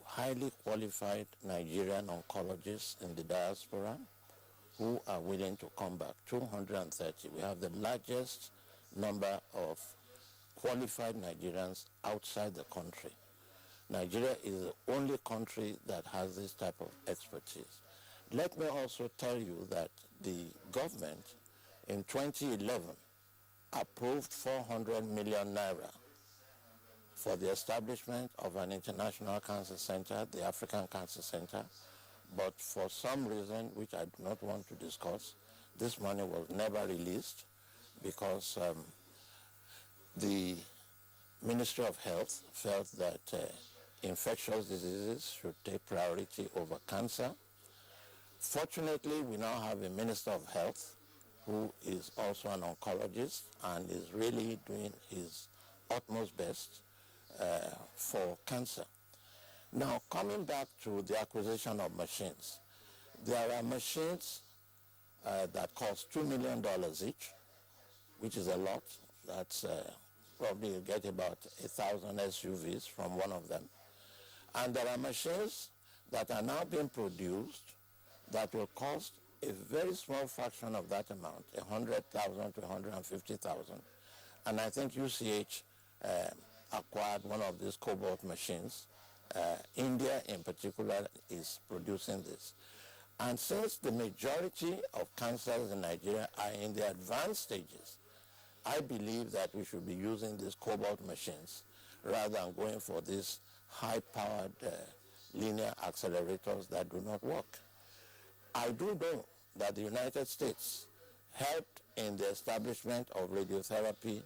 highly qualified Nigerian oncologists in the diaspora who are willing to come back, 230. We have the largest number of qualified Nigerians outside the country. Nigeria is the only country that has this type of expertise. Let me also tell you that the government in 2011 approved 400 million naira for the establishment of an international cancer center, the African Cancer Center, but for some reason which I do not want to discuss, this money was never released because the Ministry of Health felt that infectious diseases should take priority over cancer. Fortunately, we now have a Minister of Health who is also an oncologist and is really doing his utmost best for cancer. Now, coming back to the acquisition of machines, there are machines that cost $2 million each, which is a lot. That's probably you get about 1,000 SUVs from one of them. And there are machines that are now being produced that will cost a very small fraction of that amount, 100,000 to 150,000. And I think UCH acquired one of these cobalt machines. India in particular is producing this. And since the majority of cancers in Nigeria are in the advanced stages, I believe that we should be using these cobalt machines rather than going for these high-powered linear accelerators that do not work. I do know that the United States helped in the establishment of radiotherapy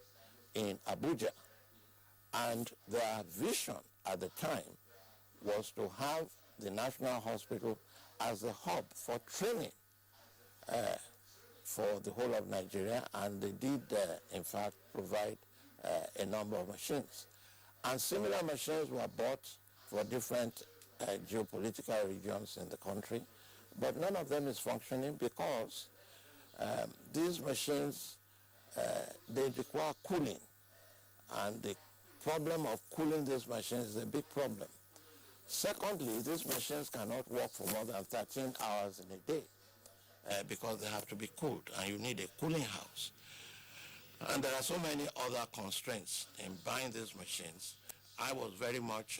in Abuja, and their vision at the time was to have the National Hospital as a hub for training for the whole of Nigeria, and they did, in fact, provide a number of machines. And similar machines were bought for different geopolitical regions in the country, but none of them is functioning because these machines, they require cooling, and the problem of cooling these machines is a big problem. Secondly, these machines cannot work for more than 13 hours in a day because they have to be cooled, and you need a cooling house. And there are so many other constraints in buying these machines. I was very much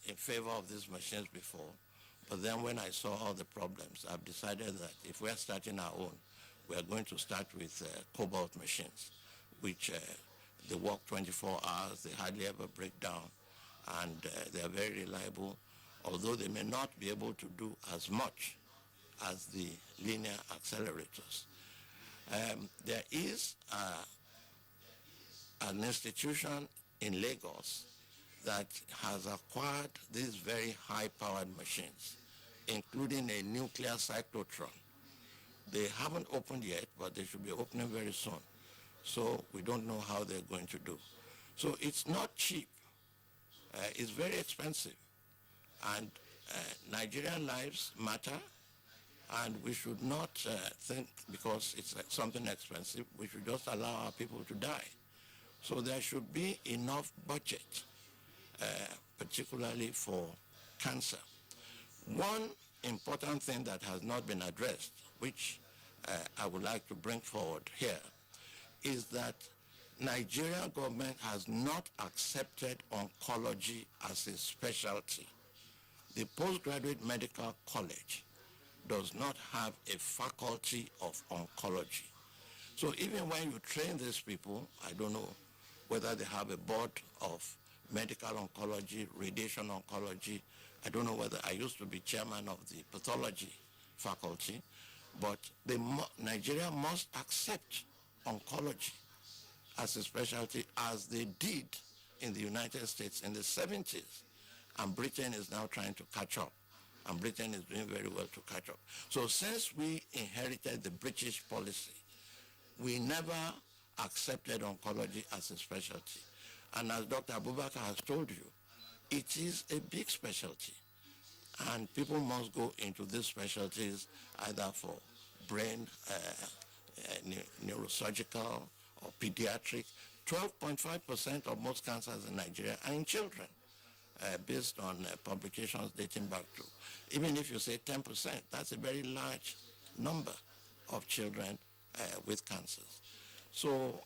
in favor of these machines before, but then when I saw all the problems, I've decided that if we're starting our own, we are going to start with cobalt machines, which they work 24 hours, they hardly ever break down, and they are very reliable, although they may not be able to do as much as the linear accelerators. There is an institution in Lagos that has acquired these very high-powered machines, including a nuclear cyclotron. They haven't opened yet, but they should be opening very soon. So we don't know how they're going to do. So it's not cheap. It's very expensive. And Nigerian lives matter, and we should not think because it's something expensive, we should just allow our people to die. So there should be enough budget, particularly for cancer. One important thing that has not been addressed, which I would like to bring forward here, is that Nigerian government has not accepted oncology as a specialty. The postgraduate medical college does not have a faculty of oncology. So even when you train these people, I don't know whether they have a board of medical oncology, radiation oncology. I don't know whether I used to be chairman of the pathology faculty, but Nigeria must accept oncology as a specialty as they did in the United States in the 70s. And Britain is now trying to catch up. And Britain is doing very well to catch up. So since we inherited the British policy, we never accepted oncology as a specialty. And as Dr. Abubakar has told you, it is a big specialty. And people must go into these specialties either for brain, neurosurgical, or pediatric. 12.5% of most cancers in Nigeria are in children. based on publications dating back to, even if you say 10%, that's a very large number of children with cancers. So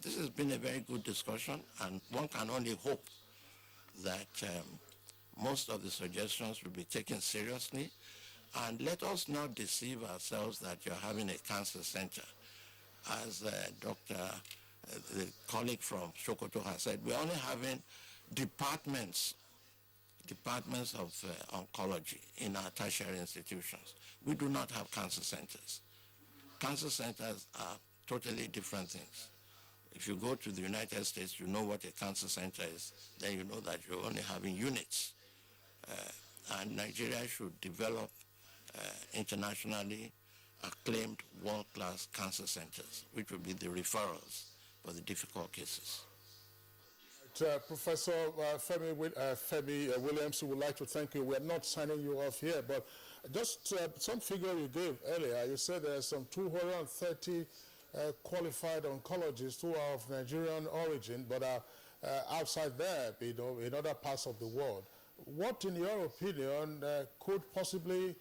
this has been a very good discussion, and one can only hope that most of the suggestions will be taken seriously. And let us not deceive ourselves that you're having a cancer center. As the colleague from Sokoto has said, we're only having departments of oncology in our tertiary institutions. We do not have cancer centers. Cancer centers are totally different things. If you go to the United States, you know what a cancer center is, then you know that you're only having units. And Nigeria should develop internationally acclaimed world-class cancer centers, which will be the referrals for the difficult cases. Professor Femi Williams, we would like to thank you. We're not signing you off here, but just some figure you gave earlier. You said there are some 230 qualified oncologists who are of Nigerian origin, but are outside there, in other parts of the world. What, in your opinion, could possibly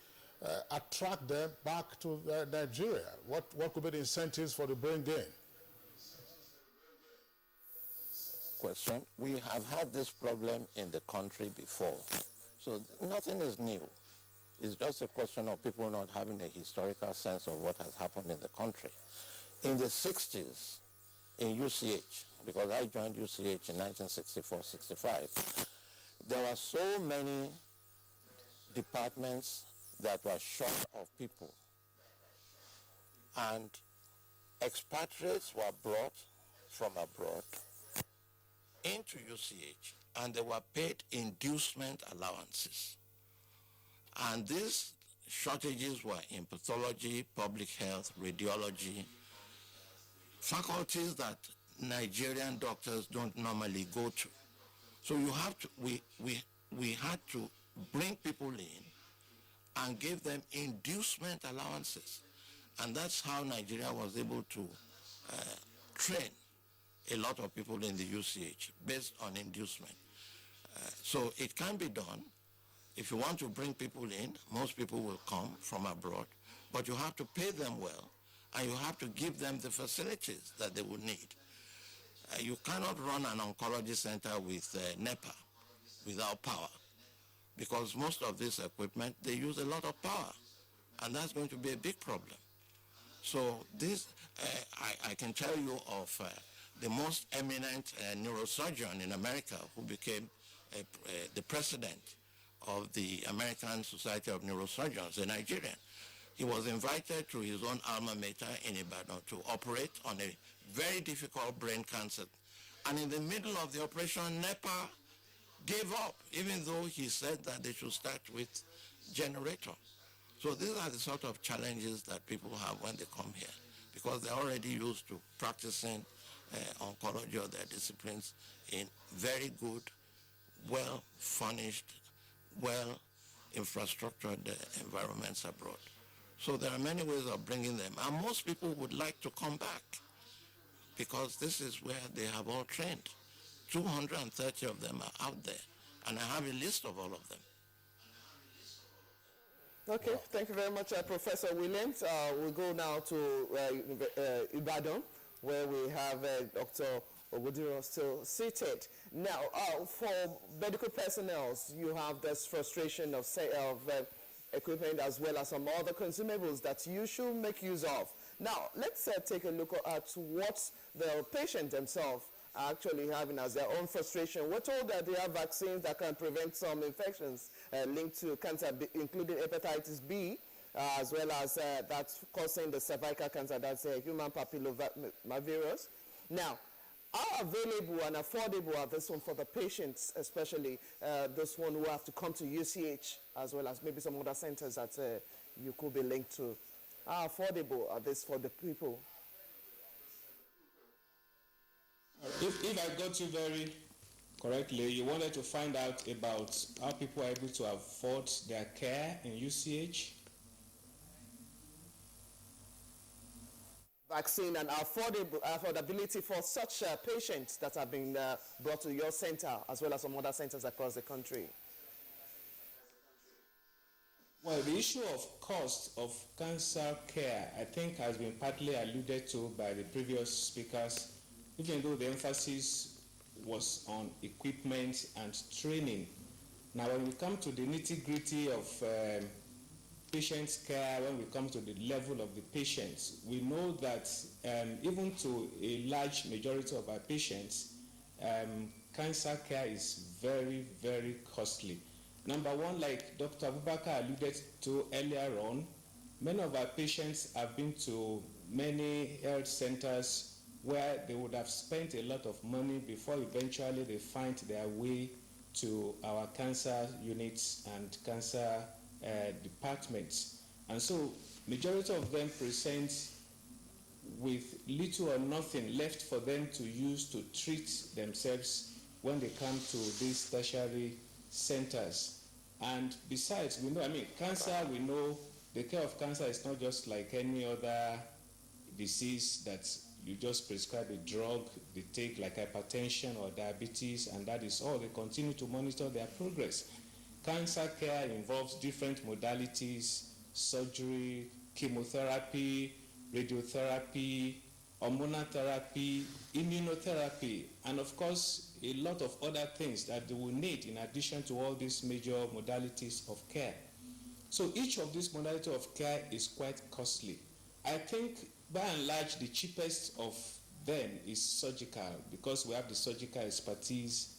attract them back to Nigeria? What could be the incentives for the brain gain? Question. We have had this problem in the country before, so nothing is new. It's just a question of people not having a historical sense of what has happened in the country. In the 60s, in UCH, because I joined UCH in 1964-65, there were so many departments that were short of people, and expatriates were brought from abroad into UCH, and they were paid inducement allowances. And these shortages were in pathology, public health, radiology, faculties that Nigerian doctors don't normally go to. So you have to, we had to bring people in and give them inducement allowances. And that's how Nigeria was able to train a lot of people in the UCH based on inducement. So it can be done. If you want to bring people in, most people will come from abroad, but you have to pay them well, and you have to give them the facilities that they will need. You cannot run an oncology center with NEPA without power, because most of this equipment, they use a lot of power, and that's going to be a big problem. So this, I can tell you of the most eminent neurosurgeon in America who became the president of the American Society of Neurosurgeons, a Nigerian. He was invited to his own alma mater in Ibadan to operate on a very difficult brain cancer. And in the middle of the operation, NEPA gave up, even though he said that they should start with generator. So these are the sort of challenges that people have when they come here, because they're already used to practicing oncology or their disciplines in very good, well-furnished, well-infrastructured environments abroad. So there are many ways of bringing them. And most people would like to come back, because this is where they have all trained. 230 of them are out there, and I have a list of all of them. Okay, thank you very much, Professor Williams. We'll go now to Ibadan, where we have Dr. Ogodiro still seated. Now, for medical personnel, you have this frustration of equipment as well as some other consumables that you should make use of. Now, let's take a look at what the patient themselves are actually having as their own frustration. We're told that they have vaccines that can prevent some infections linked to cancer, including hepatitis B, as well as that's causing the cervical cancer, that's human papillomavirus. Now, how available and affordable are this one for the patients, especially this one who have to come to UCH, as well as maybe some other centers that you could be linked to? How affordable are this for the people? If I got you very correctly, you wanted to find out about how people are able to afford their care in UCH? vaccine and affordability for such patients that have been brought to your center as well as some other centers across the country? Well, the issue of cost of cancer care, I think, has been partly alluded to by the previous speakers, even though the emphasis was on equipment and training. Now, when we come to the nitty-gritty of patient care, when we come to the level of the patients, we know that even to a large majority of our patients, cancer care is very, very costly. Number one, like Dr. Abubakar alluded to earlier on, many of our patients have been to many health centers where they would have spent a lot of money before eventually they find their way to our cancer units and cancer departments. And so majority of them present with little or nothing left for them to use to treat themselves when they come to these tertiary centers. And besides, we know, cancer, we know the care of cancer is not just like any other disease that you just prescribe a drug, they take like hypertension or diabetes, and that is all. They continue to monitor their progress. Cancer care involves different modalities: surgery, chemotherapy, radiotherapy, hormonal therapy, immunotherapy, and of course, a lot of other things that they will need in addition to all these major modalities of care. So each of these modalities of care is quite costly. I think by and large, the cheapest of them is surgical, because we have the surgical expertise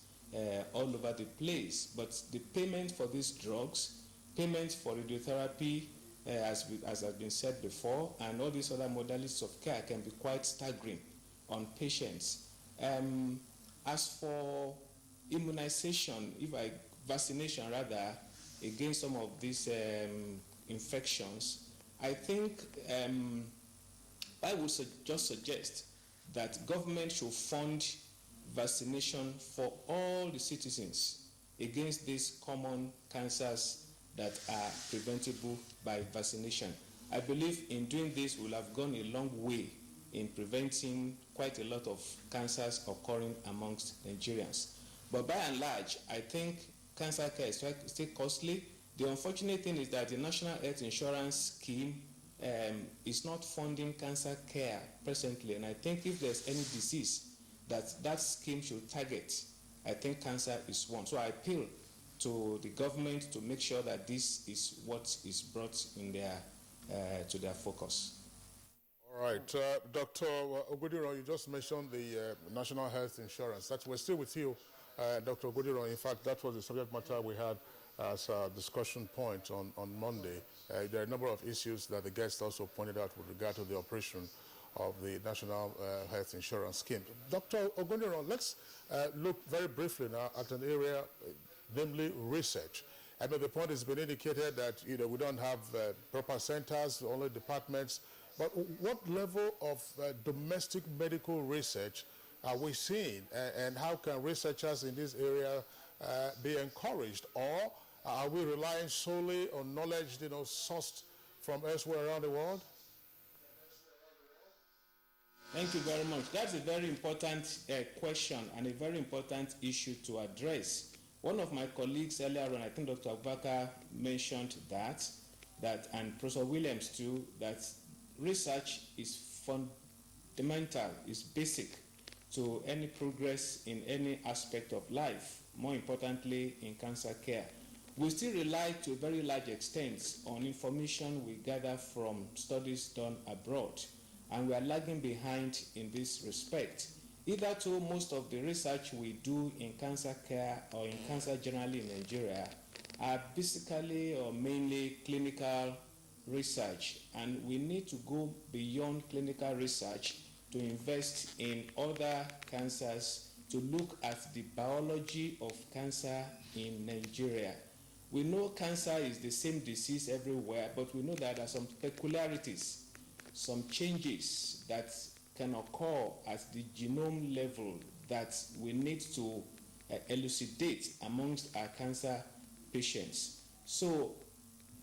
all over the place. But the payment for these drugs, payment for radiotherapy, as has been said before, and all these other modalities of care can be quite staggering on patients. As for immunization, vaccination rather, against some of these infections, I think I would just suggest that government should fund vaccination for all the citizens against these common cancers that are preventable by vaccination. I believe in doing this, we'll have gone a long way in preventing quite a lot of cancers occurring amongst Nigerians. But by and large, I think cancer care is still costly. The unfortunate thing is that the National Health Insurance Scheme is not funding cancer care presently, and I think if there's any disease that scheme should target, I think cancer is one. So I appeal to the government to make sure that this is what is brought in to their focus. All right, Dr. Ogudiro, you just mentioned the National Health Insurance. We're still with you, Dr. Ogudiro. In fact, that was the subject matter we had as a discussion point on Monday. There are a number of issues that the guest also pointed out with regard to the operation of the National Health Insurance Scheme. Dr. Ogudiro, let's look very briefly now at an area, namely research. I mean, the point has been indicated that we don't have proper centers, only departments. But what level of domestic medical research are we seeing, and how can researchers in this area be encouraged, or are we relying solely on knowledge, sourced from elsewhere around the world? Thank you very much. That's a very important question and a very important issue to address. One of my colleagues earlier on, I think Dr. Abubakar mentioned that, and Professor Williams too, that research is fundamental, is basic to any progress in any aspect of life, more importantly in cancer care. We still rely to a very large extent on information we gather from studies done abroad, and we are lagging behind in this respect. Either to most of the research we do in cancer care or in cancer generally in Nigeria are basically or mainly clinical research, and we need to go beyond clinical research to invest in other cancers, to look at the biology of cancer in Nigeria. We know cancer is the same disease everywhere, but we know that there are some peculiarities, some changes that can occur at the genome level that we need to elucidate amongst our cancer patients. So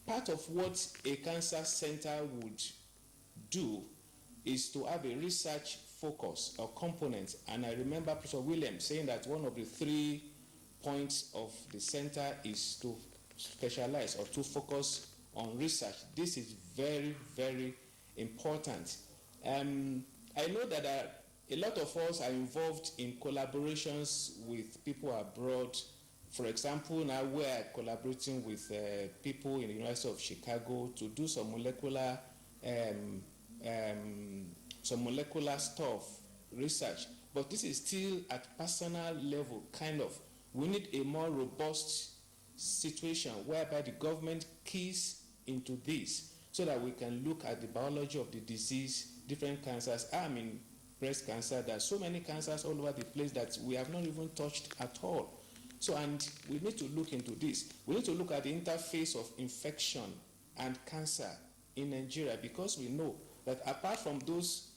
part of what a cancer center would do is to have a research focus or component. And I remember Professor Williams saying that one of the 3 points of the center is to specialize or to focus on research. This is very, very important. I know that a lot of us are involved in collaborations with people abroad. For example, now we are collaborating with people in the University of Chicago to do some molecular stuff, research. But this is still at personal level, kind of. We need a more robust situation whereby the government keys into this so that we can look at the biology of the disease, different cancers. I mean, breast cancer, there are so many cancers all over the place that we have not even touched at all. So, and we need to look into this. We need to look at the interface of infection and cancer in Nigeria, because we know that apart from those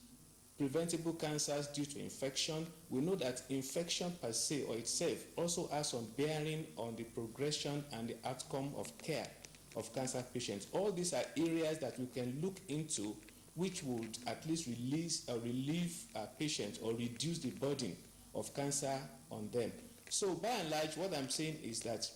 preventable cancers due to infection, we know that infection per se or itself also has some bearing on the progression and the outcome of care of cancer patients. All these are areas that we can look into, which would at least relieve patients or reduce the burden of cancer on them. So by and large, what I'm saying is that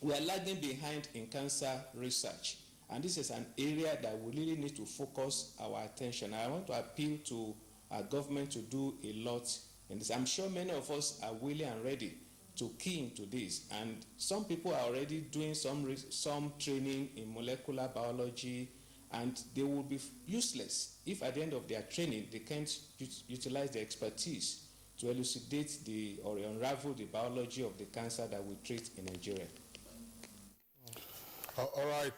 we are lagging behind in cancer research. And this is an area that we really need to focus our attention. I want to appeal to our government to do a lot in this. I'm sure many of us are willing and ready to key into this. And some people are already doing some training in molecular biology, and they will be useless if at the end of their training they can't utilize their expertise to elucidate or unravel the biology of the cancer that we treat in Nigeria. All right,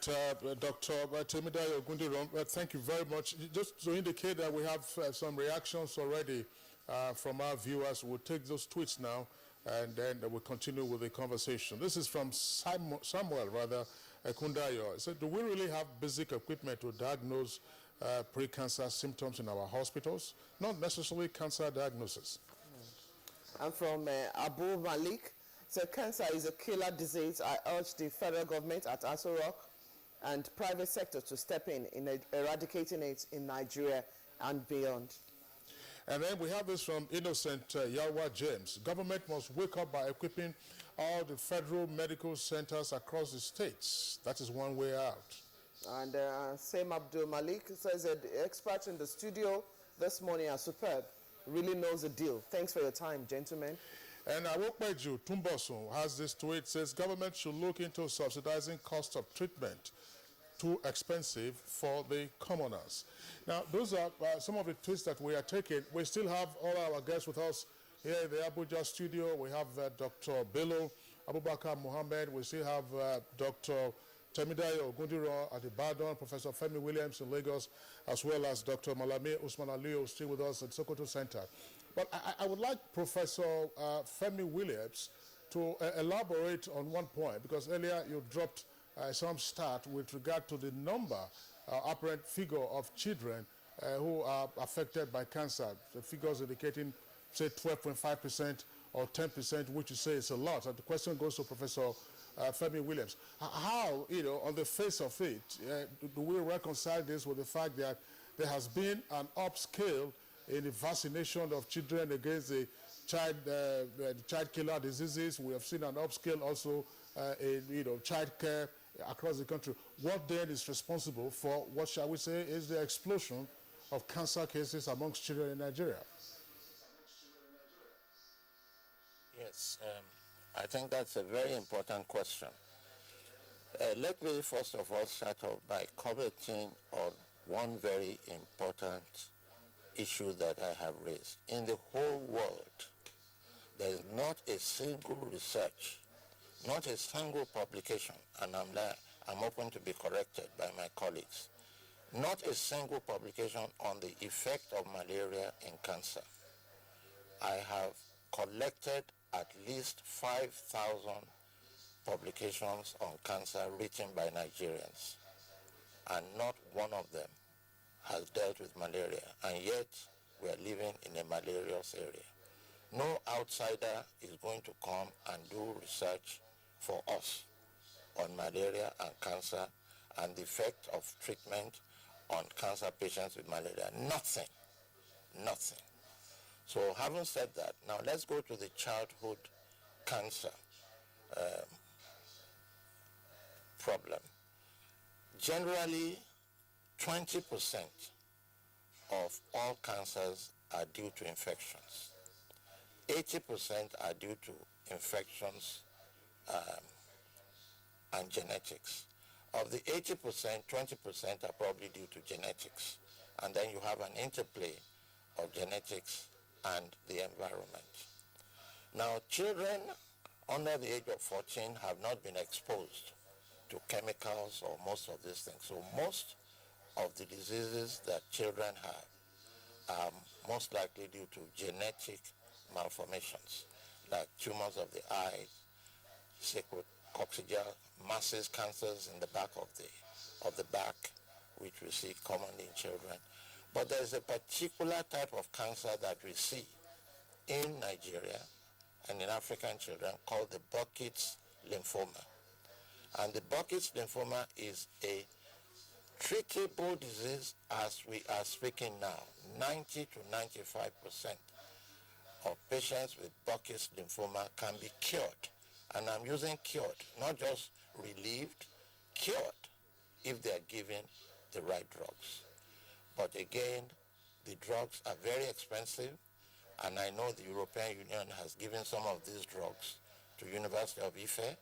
Dr. Temidayo Ogundiran, thank you very much. Just to indicate that we have some reactions already from our viewers. We'll take those tweets now, and then we'll continue with the conversation. This is from Samuel Kundayo. So, do we really have basic equipment to diagnose pre-cancer symptoms in our hospitals? Not necessarily cancer diagnosis. And from Abu Malik, so cancer is a killer disease. I urge the federal government at Aso Rock and private sector to step in eradicating it in Nigeria and beyond. And then we have this from Innocent Yawa James. Government must wake up by equipping all the federal medical centers across the states. That is one way out. And Same Abdul Malik says that the experts in the studio this morning are superb. Really knows the deal. Thanks for your time, gentlemen. And Awokpeju Tumbosun has this tweet, says government should look into subsidizing cost of treatment. Too expensive for the commoners. Now, those are some of the tweets that we are taking. We still have all our guests with us here in the Abuja studio. We have Dr. Bello Abubakar Mohammed. We still have Dr. Temidayo Ogundiran at Ibadan, Professor Femi Williams in Lagos, as well as Dr. Malami Usman Aliyu still with us at Sokoto Center. But I would like Professor Femi Williams to elaborate on one point, because earlier you dropped some stat with regard to the number, apparent figure of children who are affected by cancer. The figures indicating, say, 12.5% or 10%, which you say is a lot. And the question goes to Professor Femi Williams. How, on the face of it, do we reconcile this with the fact that there has been an upscale in the vaccination of children against the child killer diseases? We have seen an upscale also in child care across the country. What then is responsible for what, shall we say, is the explosion of cancer cases amongst children in Nigeria? Yes, I think that's a very important question. Let me first of all start off by commenting on one very important issue that I have raised. In the whole world, there is not a single research, not a single publication, and I'm open to be corrected by my colleagues, not a single publication on the effect of malaria in cancer. I have collected at least 5,000 publications on cancer written by Nigerians, and not one of them has dealt with malaria, and yet we are living in a malarious area. No outsider is going to come and do research for us on malaria and cancer and the effect of treatment on cancer patients with malaria? Nothing. Nothing. So having said that, now let's go to the childhood cancer problem. Generally, 20% of all cancers are due to infections. 80% are due to infections and genetics. Of the 80%, 20% are probably due to genetics. And then you have an interplay of genetics and the environment. Now, children under the age of 14 have not been exposed to chemicals or most of these things. So most of the diseases that children have are most likely due to genetic malformations, like tumors of the eye, sacrococcygeal masses, cancers in the back of the back, which we see commonly in children. But there's a particular type of cancer that we see in Nigeria and in African children called the Burkitt's lymphoma. And the Burkitt's lymphoma is a treatable disease as we are speaking now. 90 to 95% of patients with Burkitt's lymphoma can be cured. And I'm using cured, not just relieved, cured if they are given the right drugs. But again, the drugs are very expensive, and I know the European Union has given some of these drugs to University of Ife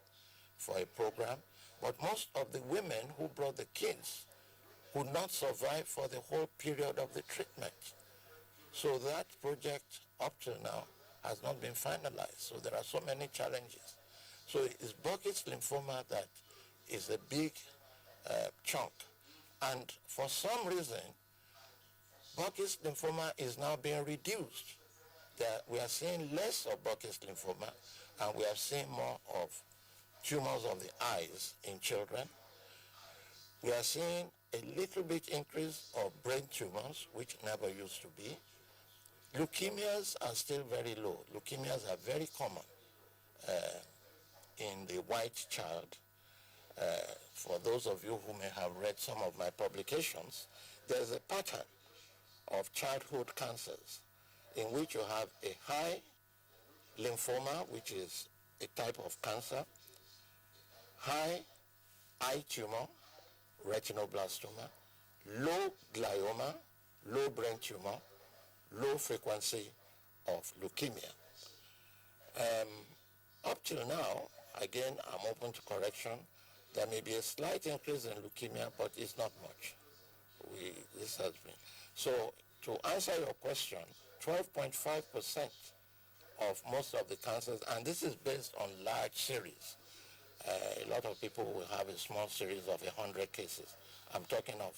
for a program, but most of the women who brought the kids would not survive for the whole period of the treatment. So that project up till now has not been finalized. So there are so many challenges. So it's Burkitt's lymphoma that is a big chunk. And for some reason, Burkitt's lymphoma is now being reduced. We are seeing less of Burkitt's lymphoma, and we are seeing more of tumors of the eyes in children. We are seeing a little bit increase of brain tumors, which never used to be. Leukemias are still very low. Leukemias are very common in the white child. For those of you who may have read some of my publications, there's a pattern of childhood cancers in which you have a high lymphoma, which is a type of cancer, high eye tumor, retinoblastoma, low glioma, low brain tumor, low frequency of leukemia. Up till now, again, I'm open to correction. There may be a slight increase in leukemia, but it's not much. This has been. So to answer your question, 12.5% of most of the cancers, and this is based on large series. A lot of people will have a small series of 100 cases. I'm talking of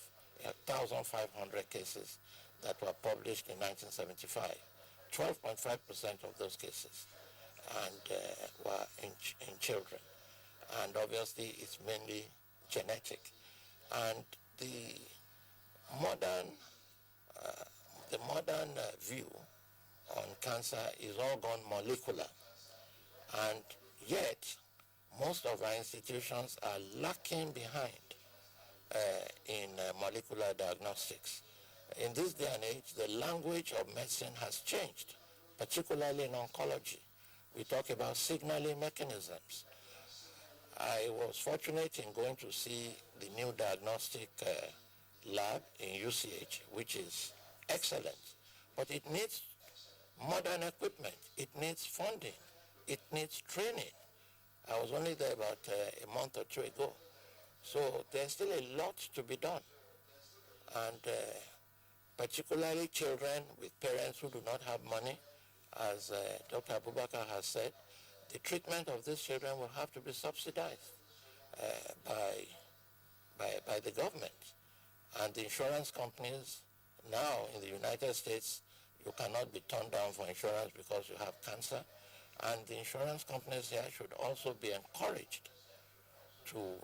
1,500 cases that were published in 1975. 12.5% of those cases and were in children. And obviously it's mainly genetic. And the modern view on cancer is all gone molecular. And yet, most of our institutions are lacking behind in molecular diagnostics. In this day and age, the language of medicine has changed, particularly in oncology. We talk about signaling mechanisms. I was fortunate in going to see the new diagnostic lab in UCH, which is excellent, but it needs modern equipment, it needs funding, it needs training. I was only there about a month or two ago. So there's still a lot to be done. And particularly children with parents who do not have money, as Dr. Abubakar has said, the treatment of these children will have to be subsidized by the government. And the insurance companies now in the United States, you cannot be turned down for insurance because you have cancer. And the insurance companies here should also be encouraged to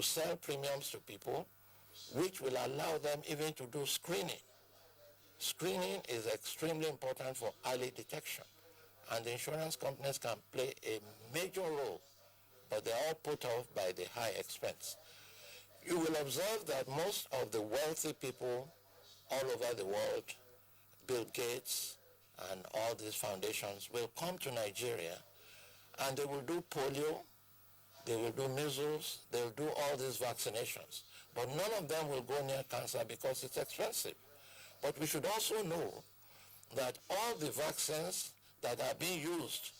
sell premiums to people, which will allow them even to do screening. Screening is extremely important for early detection, and the insurance companies can play a major role, but they're all put off by the high expense. you will observe that most of the wealthy people all over the world, Bill Gates and all these foundations, will come to Nigeria and they will do polio, they will do measles, they will do all these vaccinations. But none of them will go near cancer because it's expensive. But we should also know that all the vaccines that are being used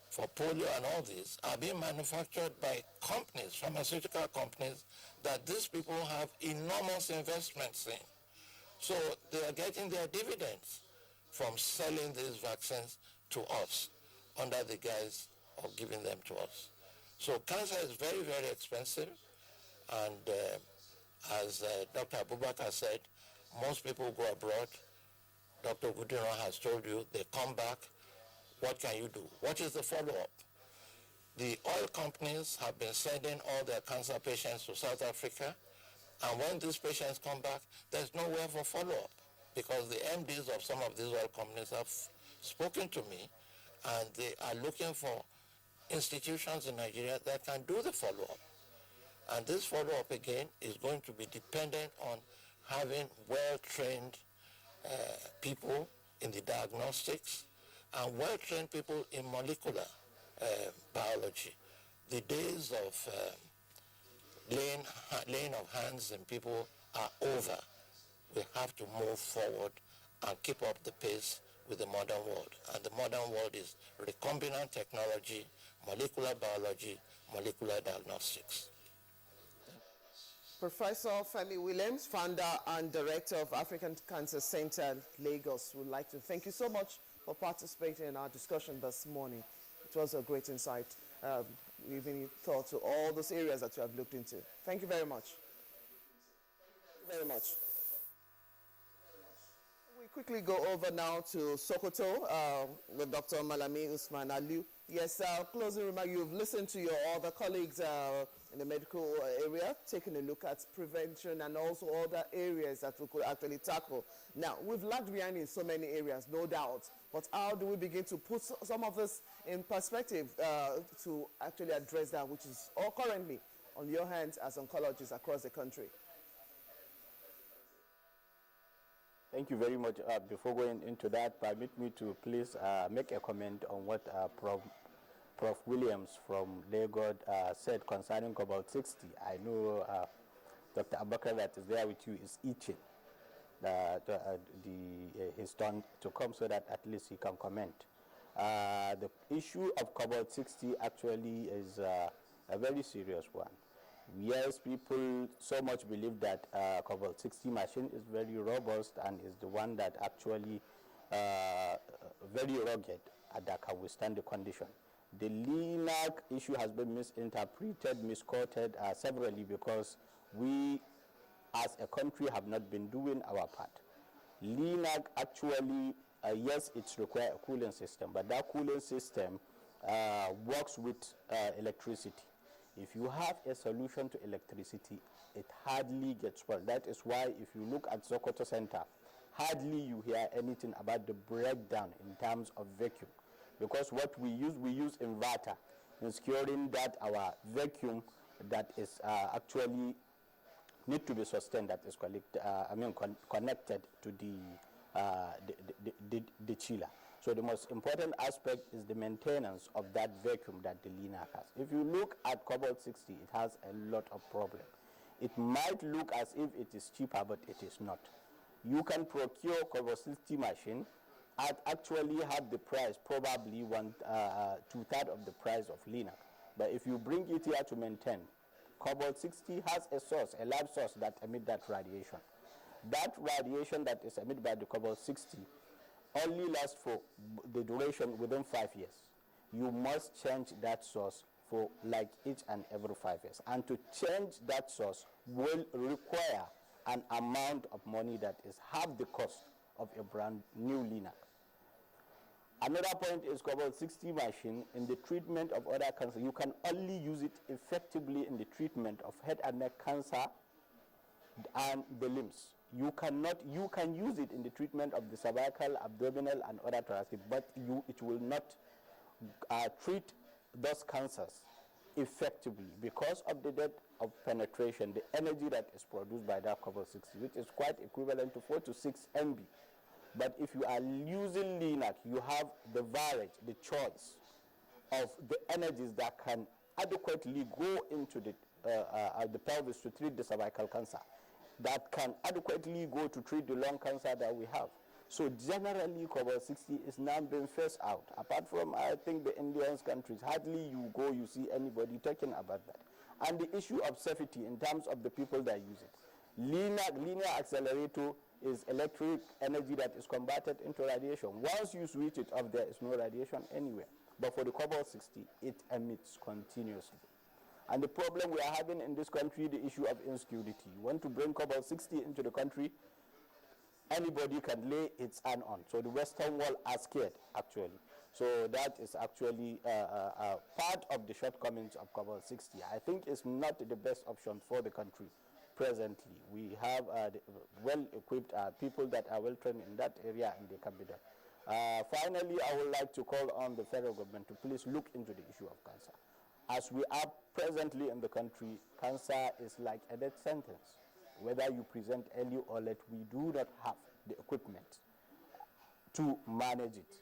for polio and all these are being manufactured by companies, pharmaceutical companies, that these people have enormous investments in. So they are getting their dividends from selling these vaccines to us under the guise of giving them to us. So cancer is very, very expensive, and as Dr. Abubakar said, most people go abroad. Dr. Gudino has told you, they come back. What can you do? What is the follow-up? The oil companies have been sending all their cancer patients to South Africa, and when these patients come back, there's nowhere for follow-up, because the MDs of some of these oil companies have spoken to me, and they are looking for institutions in Nigeria that can do the follow-up. And this follow-up, again, is going to be dependent on having well-trained people in the diagnostics and well-trained people in molecular biology. The days of laying of hands in people are over. We have to move forward and keep up the pace with the modern world. And the modern world is recombinant technology, molecular biology, molecular diagnostics. Professor Femi Williams, founder and director of African Cancer Center, Lagos, would like to thank you so much for participating in our discussion this morning. It was a great insight, giving thought to all those areas that you have looked into. Thank you very much. Thank you very much. We quickly go over now to Sokoto with Dr. Malami Usman Aliu. Yes, closing remark, you've listened to your other colleagues in the medical area, taking a look at prevention and also other areas that we could actually tackle. Now, we've lagged behind in so many areas, no doubt, but how do we begin to put some of this in perspective to actually address that, which is all currently on your hands as oncologists across the country? Thank you very much. Before going into that, permit me to please make a comment on what Prof. Williams from Lagos said concerning Cobalt 60. I know Dr. Abubakar that is there with you is itching his turn to come so that at least he can comment. The issue of Cobalt 60 actually is a very serious one. Yes, people so much believe that Cobalt 60 machine is very robust and is the one that actually very rugged and that can withstand the condition. The LINAC issue has been misinterpreted, misquoted severally because we as a country have not been doing our part. LINAC actually, yes, it requires a cooling system, but that cooling system works with electricity. If you have a solution to electricity, it hardly gets well. That is why if you look at Sokoto Center, hardly you hear anything about the breakdown in terms of vacuum. Because what we use inverter, ensuring that our vacuum that is actually need to be sustained, that is connected to the chiller. So the most important aspect is the maintenance of that vacuum that the LINAC has. If you look at Cobalt 60, it has a lot of problems. It might look as if it is cheaper, but it is not. You can procure Cobalt 60 machine at actually have the price, probably two-thirds of the price of LINAC. But if you bring it here to maintain, Cobalt 60 has a source, a lab source that emits that radiation. That radiation that is emitted by the Cobalt 60 only lasts for the duration within 5 years. You must change that source for like each and every 5 years. And to change that source will require an amount of money that is half the cost of a brand new LINAC. Another point is Cobalt 60 machine in the treatment of other cancer. You can only use it effectively in the treatment of head and neck cancer and the limbs. You can use it in the treatment of the cervical, abdominal, and other thoracic, but it will not treat those cancers effectively because of the depth of penetration, the energy that is produced by that copper 60, which is quite equivalent to 4 to 6 MB. But if you are using LINAC, you have the variety, the choice of the energies that can adequately go into the pelvis to treat the cervical cancer, that can adequately go to treat the lung cancer that we have. So generally, copper 60 is now being phased out. Apart from, I think, the Indian countries, hardly you see anybody talking about that. And the issue of safety in terms of the people that use it. Linear accelerator is electric energy that is converted into radiation. Once you switch it off, there is no radiation anywhere. But for the copper 60, it emits continuously. And the problem we are having in this country, the issue of insecurity. You want to bring copper 60 into the country, anybody can lay its hand on. So the Western world are scared, actually. So that is actually part of the shortcomings of copper 60. I think it's not the best option for the country presently. We have well-equipped people that are well-trained in that area, and they can be done. Finally, I would like to call on the federal government to please look into the issue of cancer. As we are presently in the country, cancer is like a death sentence. Whether you present early or late, we do not have the equipment to manage it.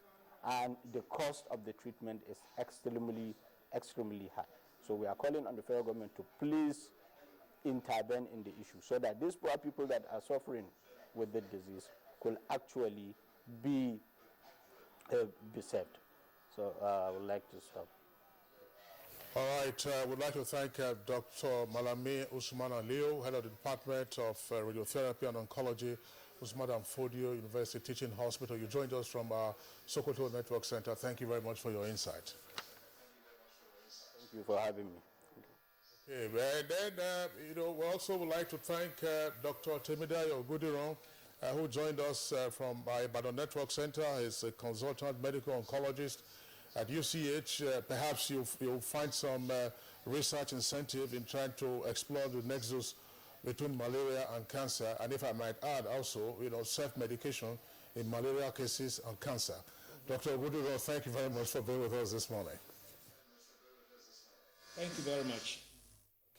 And the cost of the treatment is extremely high. So we are calling on the federal government to please intervene in the issue so that these poor people that are suffering with the disease could actually be saved. So I would like to stop. All right, I would like to thank Dr. Malami Usman Aliyu, head of the Department of Radiotherapy and Oncology, Usman Fodio University Teaching Hospital. You joined us from our Sokoto Network Center. Thank you very much for your insight. Thank you for having me. Okay, and then, we also would like to thank Dr. Temidayo Ogudiron, who joined us from our Ibadan Network Center. He's a consultant medical oncologist at UCH. Perhaps you'll find some research incentive in trying to explore the nexus between malaria and cancer, and if I might add also, self-medication in malaria cases and cancer. Dr. Ogudiron, thank you very much for being with us this morning. Thank you very much.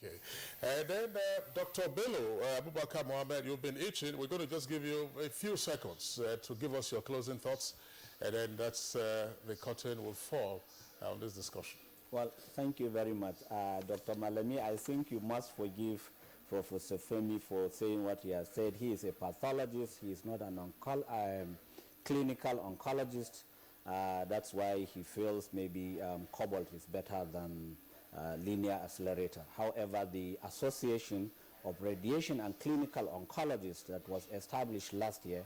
Okay. And then Dr. Bello, Abubakar Mohammed, you've been itching. We're going to just give you a few seconds to give us your closing thoughts, and then that's the curtain will fall on this discussion. Well, thank you very much. Dr. Malami, I think you must forgive Professor Femi for saying what he has said. He is a pathologist. He is not an clinical oncologist. That's why he feels maybe cobalt is better than linear accelerator. However, the Association of Radiation and Clinical Oncologists that was established last year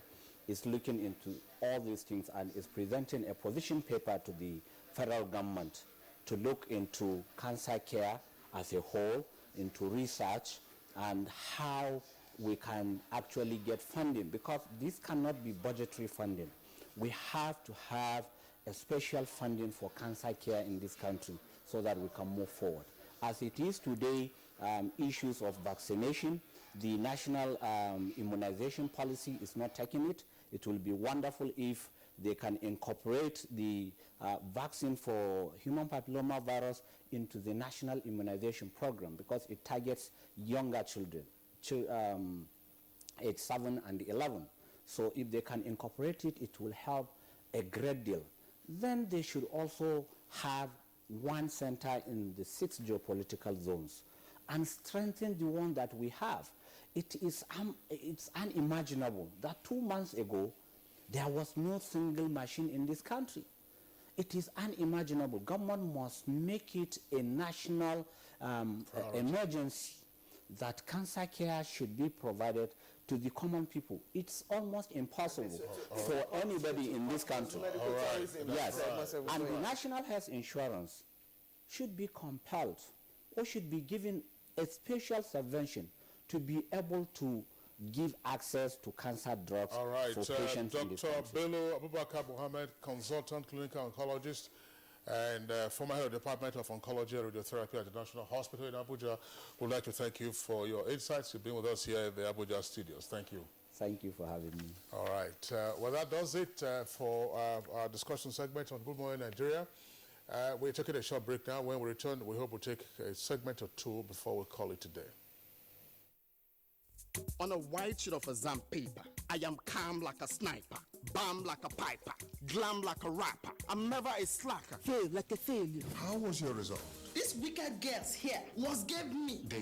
is looking into all these things and is presenting a position paper to the federal government to look into cancer care as a whole, into research, and how we can actually get funding, because this cannot be budgetary funding. We have to have a special funding for cancer care in this country so that we can move forward. As it is today, issues of vaccination, the national immunization policy is not taking it. It will be wonderful if they can incorporate the vaccine for human papilloma virus into the national immunization program, because it targets younger children, age 7 and 11. So if they can incorporate it, it will help a great deal. Then they should also have one center in the 6 geopolitical zones and strengthen the one that we have. It's unimaginable that 2 months ago, there was no single machine in this country. It is unimaginable. Government must make it a national emergency that cancer care should be provided to the common people. It's almost impossible for anybody in this country. Yes, and the National Health Insurance should be compelled or should be given a special subvention to be able to give access to cancer drugs for patients in this country. Dr. Bello Abubakar Mohammed, consultant clinical oncologist and former head of the Department of Oncology and Radiotherapy at the National Hospital in Abuja, would like to thank you for your insights. You've been with us here in the Abuja studios. Thank you. Thank you for having me. All right. Well, that does it for our discussion segment on Good Morning Nigeria. We're taking a short break now. When we return, we hope we'll take a segment or two before we call it today. On a white sheet of exam paper, I am calm like a sniper, bam like a piper, glam like a rapper. I'm never a slacker, fail like a failure. How was your result? This wicked girls here gave me. They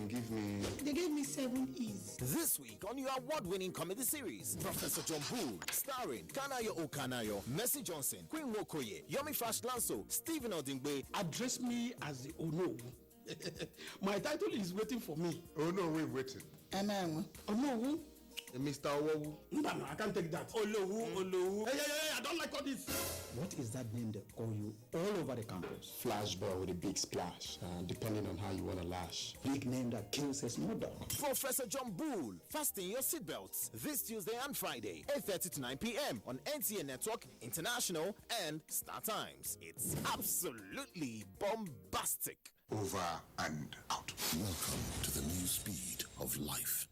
gave me 7 E's. This week on your award-winning comedy series, Professor John Bull, starring Kanayo Okanayo, Mercy Johnson, Queen Wokoye, Yomi Fash Lanso, Stephen Odingbe. Address me as the Ono. My title is waiting for me. Oh no, we're waiting. Ono. Mr. Owowu. No, I can't take that. Olowu. Hey, I don't like all this. What is that name they call you all over the campus? Flashball with a big splash, depending on how you want to lash. Big name that kills a small dog. Professor John Bull, fasten your seatbelts this Tuesday and Friday, 8:30 to 9 p.m. on NTA Network, International, and Star Times. It's absolutely bombastic. Over and out. Welcome to the new speed of life.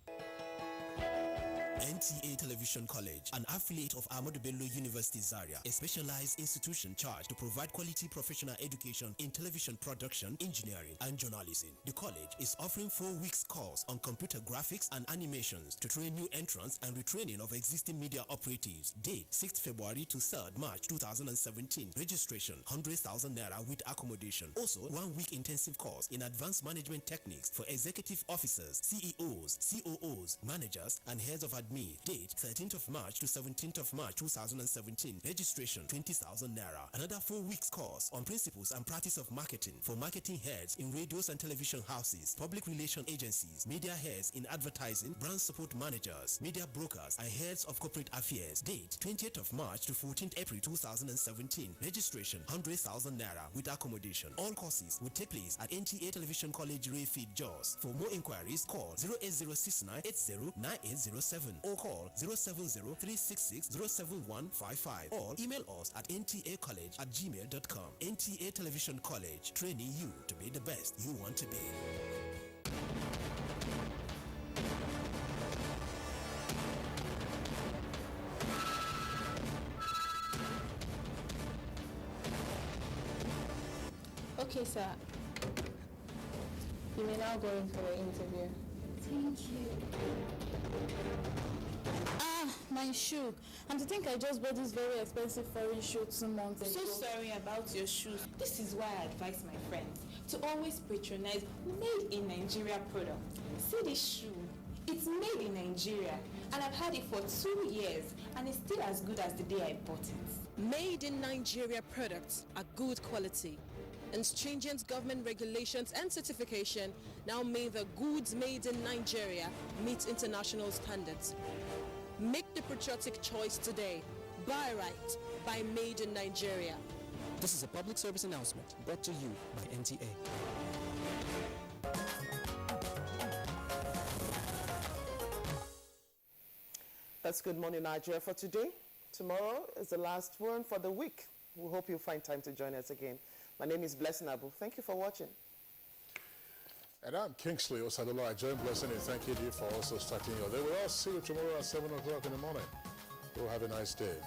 NTA Television College, an affiliate of Ahmadu Bello University Zaria, a specialized institution charged to provide quality professional education in television production, engineering, and journalism. The college is offering 4 weeks course on computer graphics and animations to train new entrants and retraining of existing media operatives. Date 6th February to 3rd March 2017. Registration 100,000 naira with accommodation. Also, 1 week intensive course in advanced management techniques for executive officers, CEOs, COOs, managers, and heads of admin. Date 13th of March to 17th of March 2017. Registration 20,000 naira. Another 4 weeks course on principles and practice of marketing for marketing heads in radios and television houses, public relation agencies, media heads in advertising, brand support managers, media brokers, and heads of corporate affairs. Date 20th of March to 14th April 2017. Registration 100,000 naira with accommodation. All courses will take place at NTA Television College Rayfield, Jos. For more inquiries, call 08069809807 or call 070-366-07155 or email us at ntacollege@gmail.com. NTA Television College, training you to be the best you want to be. Okay, sir. You may now go in for the interview. Thank you. My shoe. And to think I just bought this very expensive foreign shoe 2 months ago. So sorry about your shoes. This is why I advise my friends to always patronize made in Nigeria products. See this shoe. It's made in Nigeria and I've had it for 2 years and it's still as good as the day I bought it. Made in Nigeria products are good quality. And stringent government regulations and certification now mean the goods made in Nigeria meet international standards. Make the patriotic choice today. Buy right. Buy made in Nigeria. This is a public service announcement brought to you by NTA. That's Good Morning Nigeria for today. Tomorrow is the last one for the week. We hope you'll find time to join us again. My name is Blessing Abu. Thank you for watching. And I'm Kingsley Osadola. I join Blessing and thank you for also starting your day. We'll all see you tomorrow at 7 o'clock in the morning. You'll have a nice day.